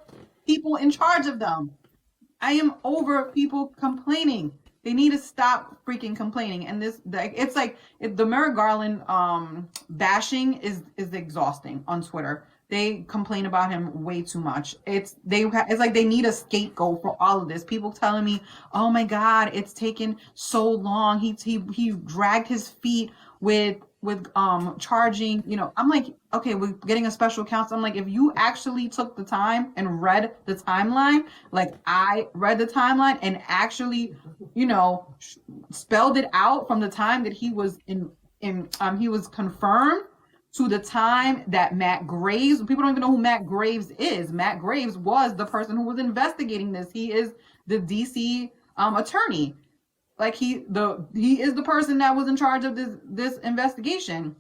[SPEAKER 2] people in charge of them. I am over people complaining. They need to stop freaking complaining. And it's like the Merrick Garland bashing is exhausting on Twitter. They complain about him way too much. It's like they need a scapegoat for all of this. People telling me, "Oh my God, it's taken so long. He dragged his feet with charging." I'm like, okay, we're getting a special counsel. I'm like, if you actually took the time and read the timeline, like I read the timeline and actually, spelled it out from the time that he was he was confirmed to the time that Matt Graves, people don't even know who Matt Graves is. Matt Graves was the person who was investigating this. He is the DC attorney. Like he is the person that was in charge of this investigation.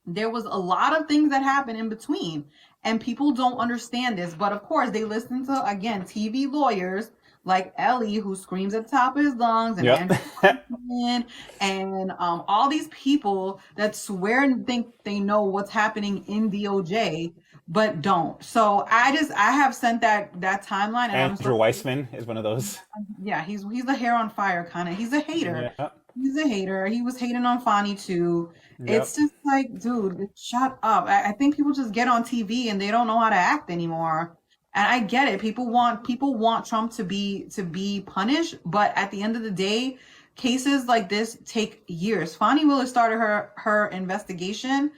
[SPEAKER 2] There was a lot of things that happened in between, and people don't understand this. But of course, they listen to, again, TV lawyers like Ellie, who screams at the top of his lungs, and
[SPEAKER 1] Yep.
[SPEAKER 2] Andrew Kaufman, and all these people that swear and think they know what's happening in DOJ, but don't. So I have sent that timeline, and I'm so
[SPEAKER 1] Andrew Weissman is one of those.
[SPEAKER 2] yeah, he's the hair on fire kind of. He's a hater.
[SPEAKER 1] Yeah.
[SPEAKER 2] He's a hater. He was hating on Fonny too. It's
[SPEAKER 1] Yep.
[SPEAKER 2] just like, dude, shut up. I think people just get on TV and they don't know how to act anymore. And I get it. People want Trump to be punished, but at the end of the day, cases like this take years. Fonny Willis started her investigation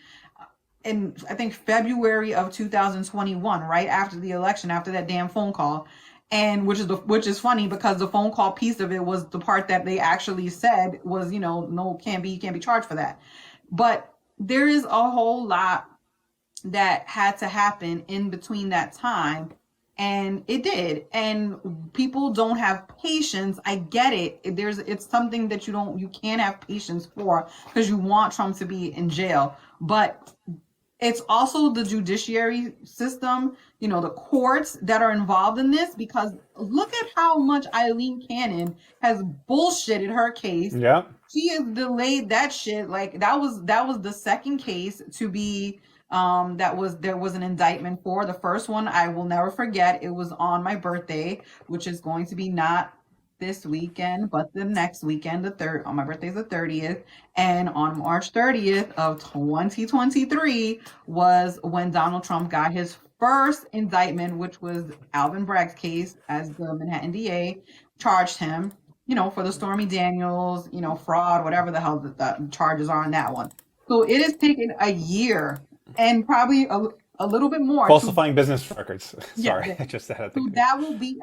[SPEAKER 2] in I think February of 2021, right after the election, after that damn phone call. And which is funny because the phone call piece of it was the part that they actually said was, no, can't be charged for that. But there is a whole lot that had to happen in between that time, and it did. And people don't have patience. I get it. It's something that you can't have patience for because you want Trump to be in jail. But it's also the judiciary system, the courts that are involved in this, because look at how much Eileen Cannon has bullshitted her case.
[SPEAKER 1] Yep.
[SPEAKER 2] She has delayed that shit. Like that was the second case to be there was an indictment for. The first one I will never forget. It was on my birthday, which is going to be not this weekend, but the next weekend, on my birthday is the 30th. And on March 30th of 2023 was when Donald Trump got his first indictment, which was Alvin Bragg's case as the Manhattan DA charged him, for the Stormy Daniels, fraud, whatever the hell the charges are on that one. So it has taken a year and probably a little bit more
[SPEAKER 1] Falsifying business records.
[SPEAKER 2] yeah,
[SPEAKER 1] Sorry, I just had
[SPEAKER 2] so
[SPEAKER 1] to.
[SPEAKER 2] that will be,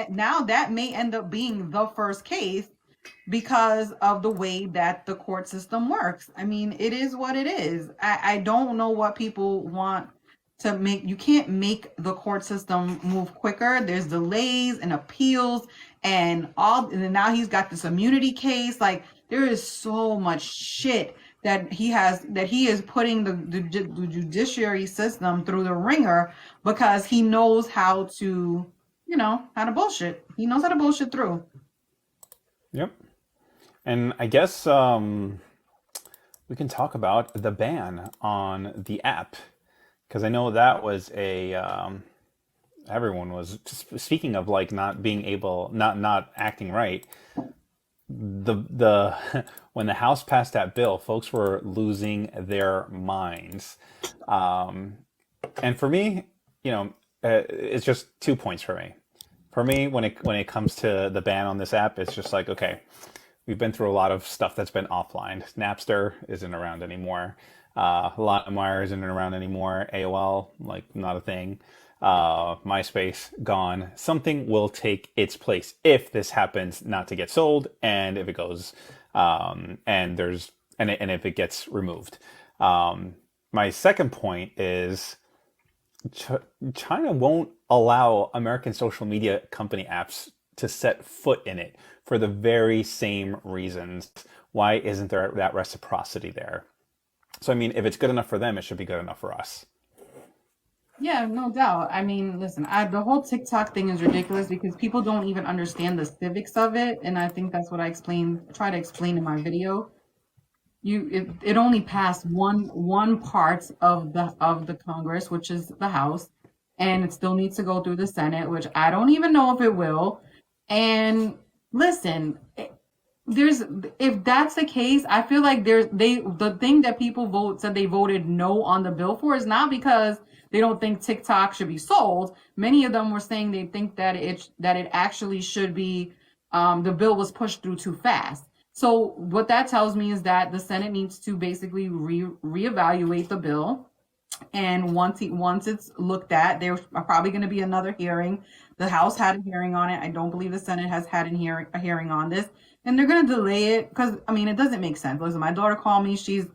[SPEAKER 2] now that may end up being the first case because of the way that the court system works. I mean, it is what it is. I don't know what people want to make. You can't make the court system move quicker. There's delays and appeals and then now he's got this immunity case. Like there is so much shit that he is putting the judiciary system through the ringer because he knows how to, how to bullshit. He knows how to bullshit through.
[SPEAKER 1] Yep. And I guess we can talk about the ban on the app because I know that was everyone was speaking of like not being able, not acting right. The when the House passed that bill, folks were losing their minds. And for me, it's just 2 points for me. For me, when it comes to the ban on this app, it's just like, okay, we've been through a lot of stuff that's been offline. Napster isn't around anymore. LimeWire isn't around anymore. AOL, like, not a thing. MySpace, gone. Something will take its place if this happens not to get sold, and if it goes, and if it gets removed. My second point is China won't allow American social media company apps to set foot in it for the very same reasons. Why isn't there that reciprocity there? So, I mean, if it's good enough for them, it should be good enough for us.
[SPEAKER 2] Yeah, no doubt. I mean, listen, the whole TikTok thing is ridiculous because people don't even understand the civics of it, and I think that's what I try to explain in my video. It only passed one part of the Congress, which is the House, and it still needs to go through the Senate, which I don't even know if it will. And listen, if that's the case, I feel like the thing that people said they voted no on the bill for is not because they don't think TikTok should be sold. Many of them were saying they think that it actually should be, the bill was pushed through too fast. So what that tells me is that the Senate needs to basically reevaluate the bill. And once it's looked at, there's probably going to be another hearing. The House had a hearing on it. I don't believe the Senate has had a hearing on this. And they're going to delay it because, I mean, it doesn't make sense. Listen, my daughter called me. She's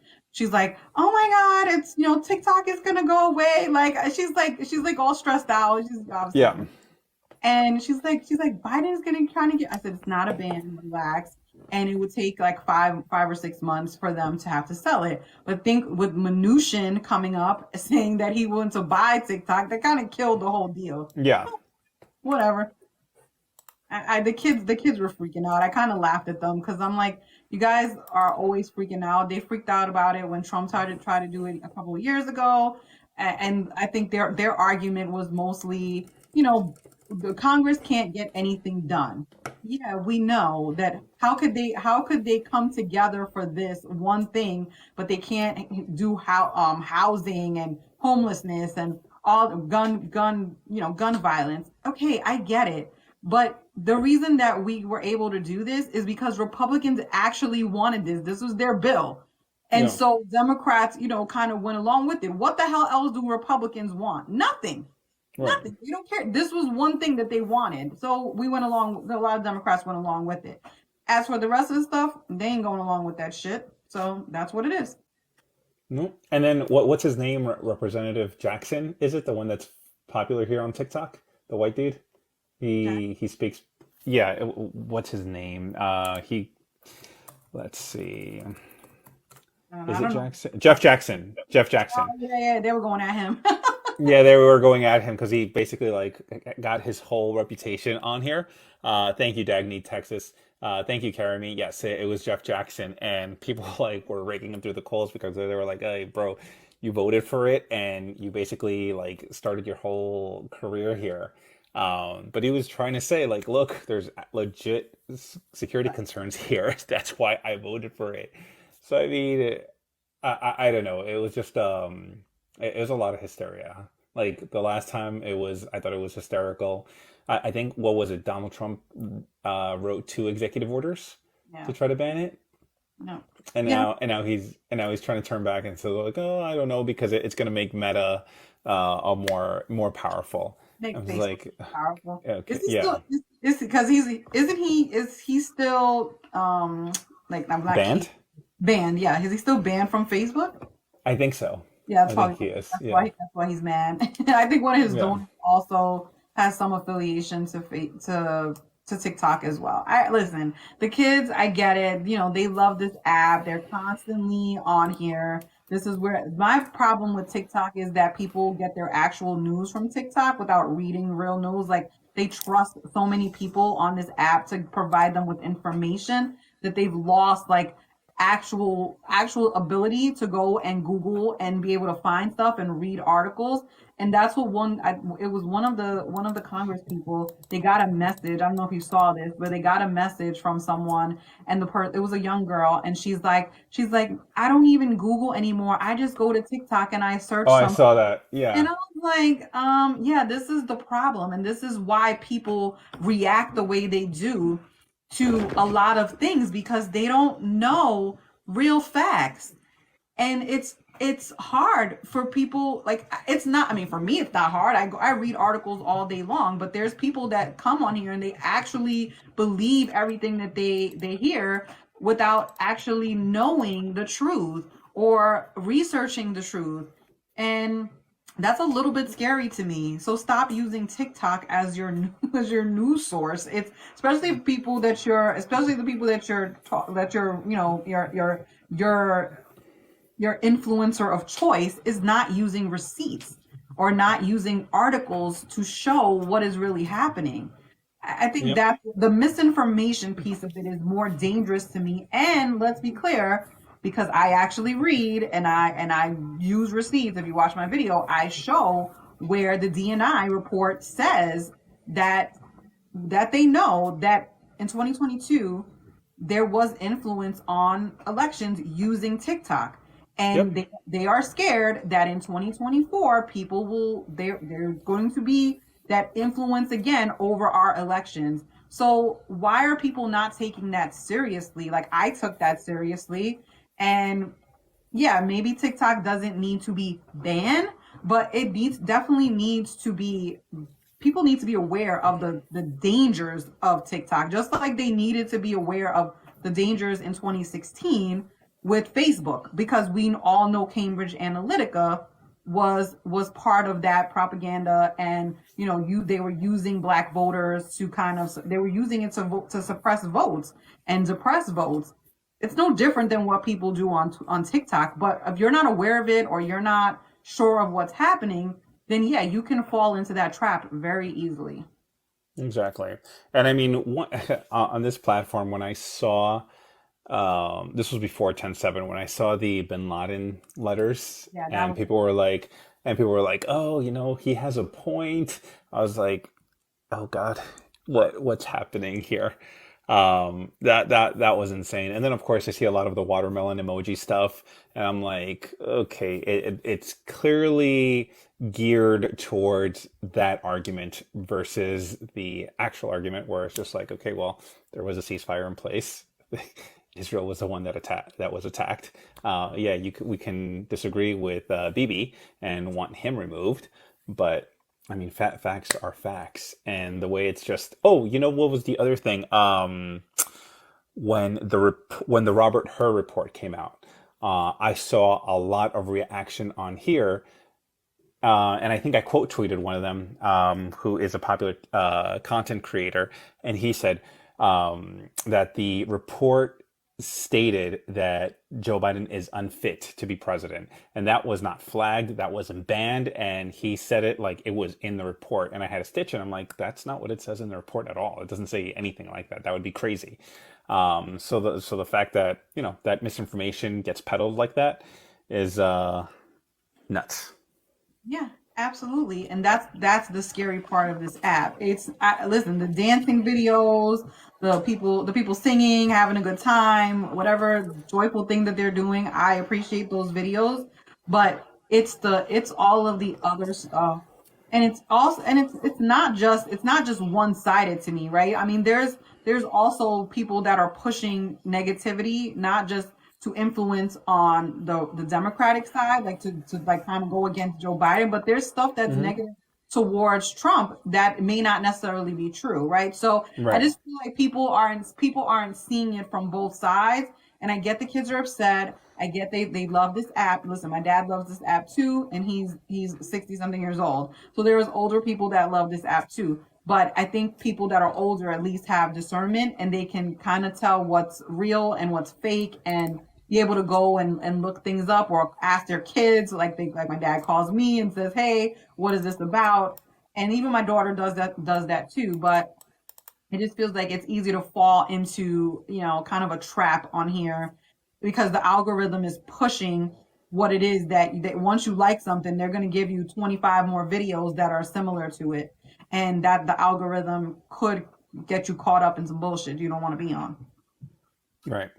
[SPEAKER 2] like, oh my God, it's, TikTok is going to go away. Like, she's like all stressed out. She's obviously,
[SPEAKER 1] Yeah.
[SPEAKER 2] and she's like, Biden is trying to get, I said, it's not a ban, relax. And it would take like 5 or 6 months for them to have to sell it. But think with Mnuchin coming up saying that he wanted to buy TikTok, that kind of killed the whole deal.
[SPEAKER 1] Yeah.
[SPEAKER 2] Whatever. The kids were freaking out. I kind of laughed at them because I'm like, you guys are always freaking out. They freaked out about it when Trump tried to do it a couple of years ago, and I think their argument was mostly, the Congress can't get anything done. Yeah, we know that. How could they come together for this one thing, but they can't do housing and homelessness and all gun violence. Okay, I get it. But the reason that we were able to do this is because Republicans actually wanted this. This was their bill. And
[SPEAKER 1] Yeah.
[SPEAKER 2] so Democrats, kind of went along with it. What the hell else do Republicans want? Nothing.
[SPEAKER 1] Right.
[SPEAKER 2] Nothing. You don't care. This was one thing that they wanted. So we went along, a lot of Democrats went along with it. As for the rest of the stuff, they ain't going along with that shit. So that's what it is.
[SPEAKER 1] No. And then what's his name? Representative Jackson, is it the one that's popular here on TikTok? The white dude.
[SPEAKER 2] Jack,
[SPEAKER 1] He speaks. Yeah. What's his name? He. Let's see.
[SPEAKER 2] I
[SPEAKER 1] Is it
[SPEAKER 2] don't know.
[SPEAKER 1] Jackson? Jeff Jackson. Jeff
[SPEAKER 2] Oh,
[SPEAKER 1] Jackson.
[SPEAKER 2] yeah, yeah, they were going at him.
[SPEAKER 1] Yeah, they were going at him because he basically like got his whole reputation on here. Thank you, Dagny, Texas. Thank you, Karami. Yes, it was Jeff Jackson, and people like were raking him through the coals because they were like, "Hey, bro, you voted for it, and you basically like started your whole career here." But he was trying to say like, "Look, there's legit security concerns here. That's why I voted for it." So I mean, I don't know. It was just it was a lot of hysteria. Like the last time it was, I thought it was hysterical. I think what was it? Donald Trump wrote two executive orders
[SPEAKER 2] Yeah.
[SPEAKER 1] to try to ban it,
[SPEAKER 2] No.
[SPEAKER 1] and
[SPEAKER 2] Yeah.
[SPEAKER 1] now he's trying to turn back and say like, oh, I don't know because it's going to make Meta a more powerful. I
[SPEAKER 2] Make
[SPEAKER 1] was
[SPEAKER 2] Facebook
[SPEAKER 1] like,
[SPEAKER 2] powerful. Is
[SPEAKER 1] okay,
[SPEAKER 2] he
[SPEAKER 1] yeah,
[SPEAKER 2] still? Is because is he still like I'm not
[SPEAKER 1] banned.
[SPEAKER 2] banned? Yeah. Is he still banned from Facebook?
[SPEAKER 1] I think so.
[SPEAKER 2] Yeah, that's
[SPEAKER 1] I think
[SPEAKER 2] probably
[SPEAKER 1] he is.
[SPEAKER 2] that's why
[SPEAKER 1] Yeah,
[SPEAKER 2] he's mad. I think one of his
[SPEAKER 1] yeah,
[SPEAKER 2] donors also has some affiliation to TikTok as well. I listen, the kids, I get it. They love this app. They're constantly on here. This is where my problem with TikTok is that people get their actual news from TikTok without reading real news. Like they trust so many people on this app to provide them with information that they've lost like actual ability to go and Google and be able to find stuff and read articles. And that's what it was one of the Congress people. They got a message. I don't know if you saw this, but they got a message from someone, and it was a young girl, and she's like, I don't even Google anymore. I just go to TikTok and I
[SPEAKER 1] oh,
[SPEAKER 2] search
[SPEAKER 1] I
[SPEAKER 2] something.
[SPEAKER 1] saw that.
[SPEAKER 2] And
[SPEAKER 1] Yeah,
[SPEAKER 2] I was like, yeah, this is the problem, and this is why people react the way they do to a lot of things because they don't know real facts. And it's hard for people like it's not, I mean, for me it's not hard. I read articles all day long, but there's people that come on here and they actually believe everything that they hear without actually knowing the truth or researching the truth. And that's a little bit scary to me. So stop using TikTok as your as your news source. It's especially the people that you're your influencer of choice is not using receipts or not using articles to show what is really happening. I think
[SPEAKER 1] yep,
[SPEAKER 2] that the misinformation piece of it is more dangerous to me. And let's be clear, because I actually read and I use receipts. If you watch my video, I show where the DNI report says that they know that in 2022 there was influence on elections using TikTok. And
[SPEAKER 1] yep,
[SPEAKER 2] they are scared that in 2024 people will they're going to be that influence again over our elections. So why are people not taking that seriously? Like I took that seriously. And yeah, maybe TikTok doesn't need to be banned, but it definitely needs to be, people need to be aware of the dangers of TikTok, just like they needed to be aware of the dangers in 2016 with Facebook, because we all know Cambridge Analytica was part of that propaganda. And they were using black voters to they were using it to vote, to suppress votes and depress votes. It's no different than what people do on TikTok. But if you're not aware of it or you're not sure of what's happening, then yeah, you can fall into that trap very easily.
[SPEAKER 1] Exactly. And I mean, on this platform, when I saw, this was before 10/7, when I saw the Bin Laden letters,
[SPEAKER 2] Yeah, that
[SPEAKER 1] and
[SPEAKER 2] was
[SPEAKER 1] people were like, oh, he has a point. I was like, oh God, what's happening here? That was insane. And then of course I see a lot of the watermelon emoji stuff, and I'm like, okay, it's clearly geared towards that argument versus the actual argument where it's just like, okay, well, there was a ceasefire in place. Israel was the one that was attacked. Yeah, we can disagree with Bibi and want him removed, but I mean, facts are facts, and the way it's just. Oh, what was the other thing? When the Robert Hur report came out, I saw a lot of reaction on here, and I think I quote tweeted one of them, who is a popular content creator, and he said that the report stated that Joe Biden is unfit to be president, and that was not flagged, that wasn't banned, and he said it like it was in the report, and I had to stitch it. I'm like, that's not what it says in the report at all. It doesn't say anything like that. That would be crazy. So the fact that that misinformation gets peddled like that is nuts.
[SPEAKER 2] Yeah, absolutely. And that's the scary part of this app. Listen, the dancing videos, the people singing, having a good time, whatever joyful thing that they're doing, I appreciate those videos, but it's all of the other stuff. And it's not just one-sided to me, right? I mean, there's also people that are pushing negativity, not just to influence on the Democratic side, like to like kind of go against Joe Biden, but there's stuff that's
[SPEAKER 1] Hmm.
[SPEAKER 2] negative towards Trump that may not necessarily be true, right? So I
[SPEAKER 1] Right.
[SPEAKER 2] just feel like people aren't seeing it from both sides, and I get the kids are upset. I get they love this app. Listen, my dad loves this app too, and he's 60 something years old. So there's older people that love this app too. But I think people that are older at least have discernment, and they can kind of tell what's real and what's fake, and be able to go and look things up or ask their kids, like my dad calls me and says, hey, what is this about? And even my daughter does that too. But it just feels like it's easy to fall into, kind of a trap on here, because the algorithm is pushing what it is that once you like something, they're going to give you 25 more videos that are similar to it. And that the algorithm could get you caught up in some bullshit you don't want to be on.
[SPEAKER 1] Right.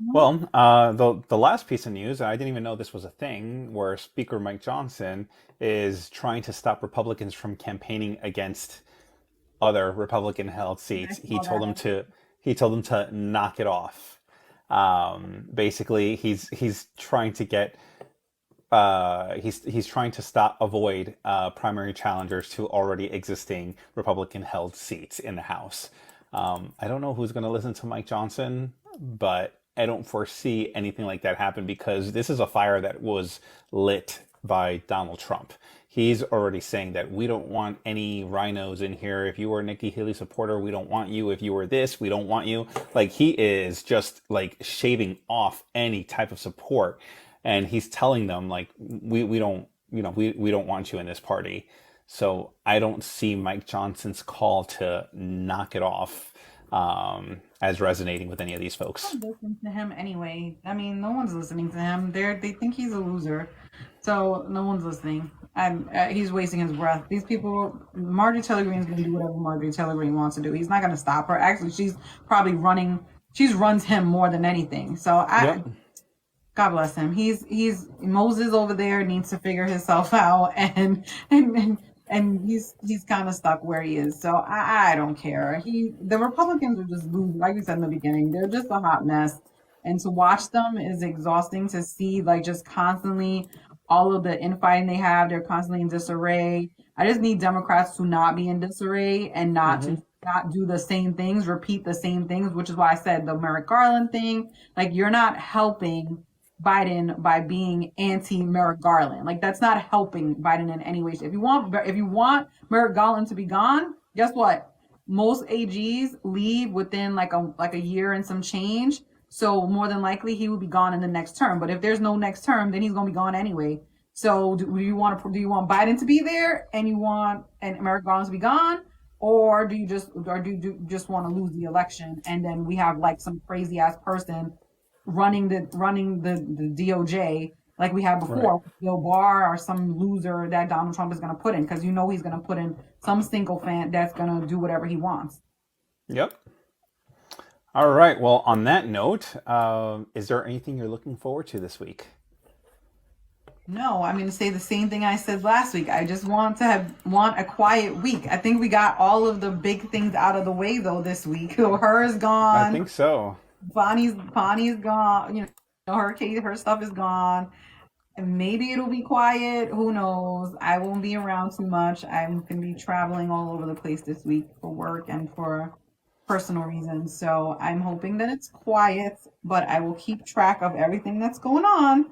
[SPEAKER 2] Mhm.
[SPEAKER 1] Well, the last piece of news, I didn't even know this was a thing, where Speaker Mike Johnson is trying to stop Republicans from campaigning against other Republican held
[SPEAKER 2] I
[SPEAKER 1] seats.
[SPEAKER 2] saw that.
[SPEAKER 1] He told them to knock it off. Basically, he's trying to get he's trying to avoid primary challengers to already existing Republican held seats in the House. I don't know who's going to listen to Mike Johnson, but I don't foresee anything like that happen, because this is a fire that was lit by Donald Trump. He's already saying that we don't want any rhinos in here. If you were a Nikki Haley supporter, we don't want you. If you were this, we don't want you. Like, he is just like shaving off any type of support, and he's telling them like, we don't, we don't want you in this party. So I don't see Mike Johnson's call to knock it off as resonating with any of these folks.
[SPEAKER 2] Don't listen to him anyway. I mean, no one's listening to him. They think he's a loser, so no one's listening. And he's wasting his breath. These people, Marjorie Taylor Greene's gonna do whatever Marjorie Taylor Greene wants to do. He's not gonna stop her. Actually, she's probably running. She's runs him more than anything. So
[SPEAKER 1] Yep.
[SPEAKER 2] God bless him. He's Moses over there needs to figure himself out, and he's kind of stuck where he is. So I don't care. The Republicans are just losing, like we said in the beginning. They're just a hot mess, and to watch them is exhausting. To see like just constantly all of the infighting they have. They're constantly in disarray. I just need Democrats to not be in disarray and not
[SPEAKER 1] Hmm.
[SPEAKER 2] to not do the same things, repeat the same things, which is why I said the Merrick Garland thing. Like, you're not helping Biden by being anti Merrick Garland. Like, that's not helping Biden in any way. If you want Merrick Garland to be gone, guess what? Most AGs leave within like a year and some change. So more than likely he will be gone in the next term. But if there's no next term, then he's gonna be gone anyway. So do you want Biden to be there and you want Merrick Garland to be gone, or do you just want to lose the election and then we have like some crazy ass person running the DOJ like we had
[SPEAKER 1] Right.
[SPEAKER 2] before, Bill Barr or some loser that Donald Trump is going to put in, because he's going to put in some single fan that's going to do whatever he wants.
[SPEAKER 1] Yep. All right. Well, on that note, is there anything you're looking forward to this week?
[SPEAKER 2] No, I'm going to say the same thing I said last week. I just want a quiet week. I think we got all of the big things out of the way though this week. So her is
[SPEAKER 1] I
[SPEAKER 2] gone.
[SPEAKER 1] think so.
[SPEAKER 2] Bonnie's gone. Her stuff is gone. And maybe it'll be quiet. Who knows? I won't be around too much. I'm going to be traveling all over the place this week for work and for personal reasons. So I'm hoping that it's quiet, but I will keep track of everything that's going on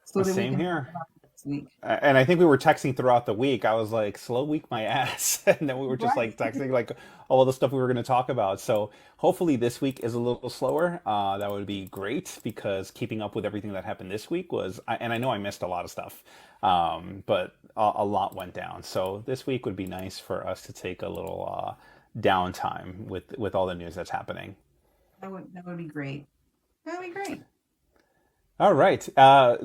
[SPEAKER 2] so that we
[SPEAKER 1] Same
[SPEAKER 2] can talk
[SPEAKER 1] here.
[SPEAKER 2] about it next week.
[SPEAKER 1] And I think we were texting throughout the week. I was like, slow week my ass. And then we were just
[SPEAKER 2] Right.
[SPEAKER 1] like texting like all the stuff we were going to talk about. So hopefully this week is a little slower. That would be great because keeping up with everything that happened this week and I know I missed a lot of stuff, but a lot went down. So this week would be nice for us to take a little downtime with all the news that's happening.
[SPEAKER 2] That would be great. That would be great.
[SPEAKER 1] All right.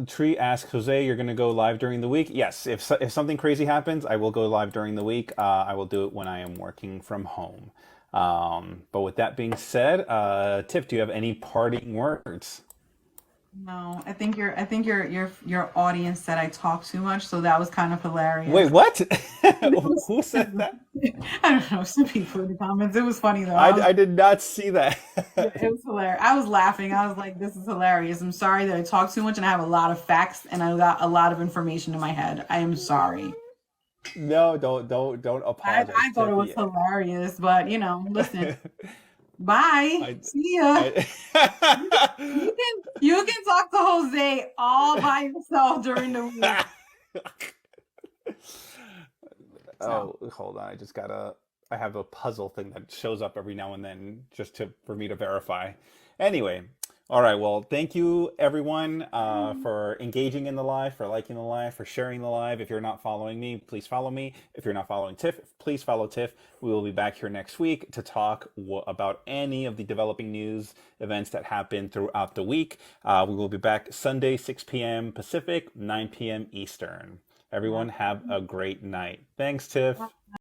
[SPEAKER 1] Tree asks Jose, "You're going to go live during the week?" Yes. If something crazy happens, I will go live during the week. I will do it when I am working from home. But with that being said, Tiff, do you have any parting words?
[SPEAKER 2] No, I think your audience said I talk too much, so that was kind of hilarious.
[SPEAKER 1] Wait, what?
[SPEAKER 2] It was,
[SPEAKER 1] Who said that?
[SPEAKER 2] I don't know, some people in the comments. It was funny though.
[SPEAKER 1] I did not see that.
[SPEAKER 2] Yeah, it was hilarious. I was laughing. I was like, this is hilarious. I'm sorry that I talk too much and I have a lot of facts and I got a lot of information in my head. I am sorry.
[SPEAKER 1] No, don't apologize,
[SPEAKER 2] I thought it
[SPEAKER 1] Tiff.
[SPEAKER 2] was hilarious, but listen, bye.
[SPEAKER 1] I,
[SPEAKER 2] See ya.
[SPEAKER 1] I,
[SPEAKER 2] You can talk to Jose all by yourself during the week. So
[SPEAKER 1] Oh, hold on. I have a puzzle thing that shows up every now and then for me to verify. Anyway, all right. Well, thank you everyone for engaging in the live, for liking the live, for sharing the live. If you're not following me, please follow me. If you're not following Tiff, please follow Tiff. We will be back here next week to talk about any of the developing news events that happen throughout the week. We will be back Sunday, 6 p.m. Pacific, 9 p.m. Eastern. Everyone have a great night. Thanks, Tiff.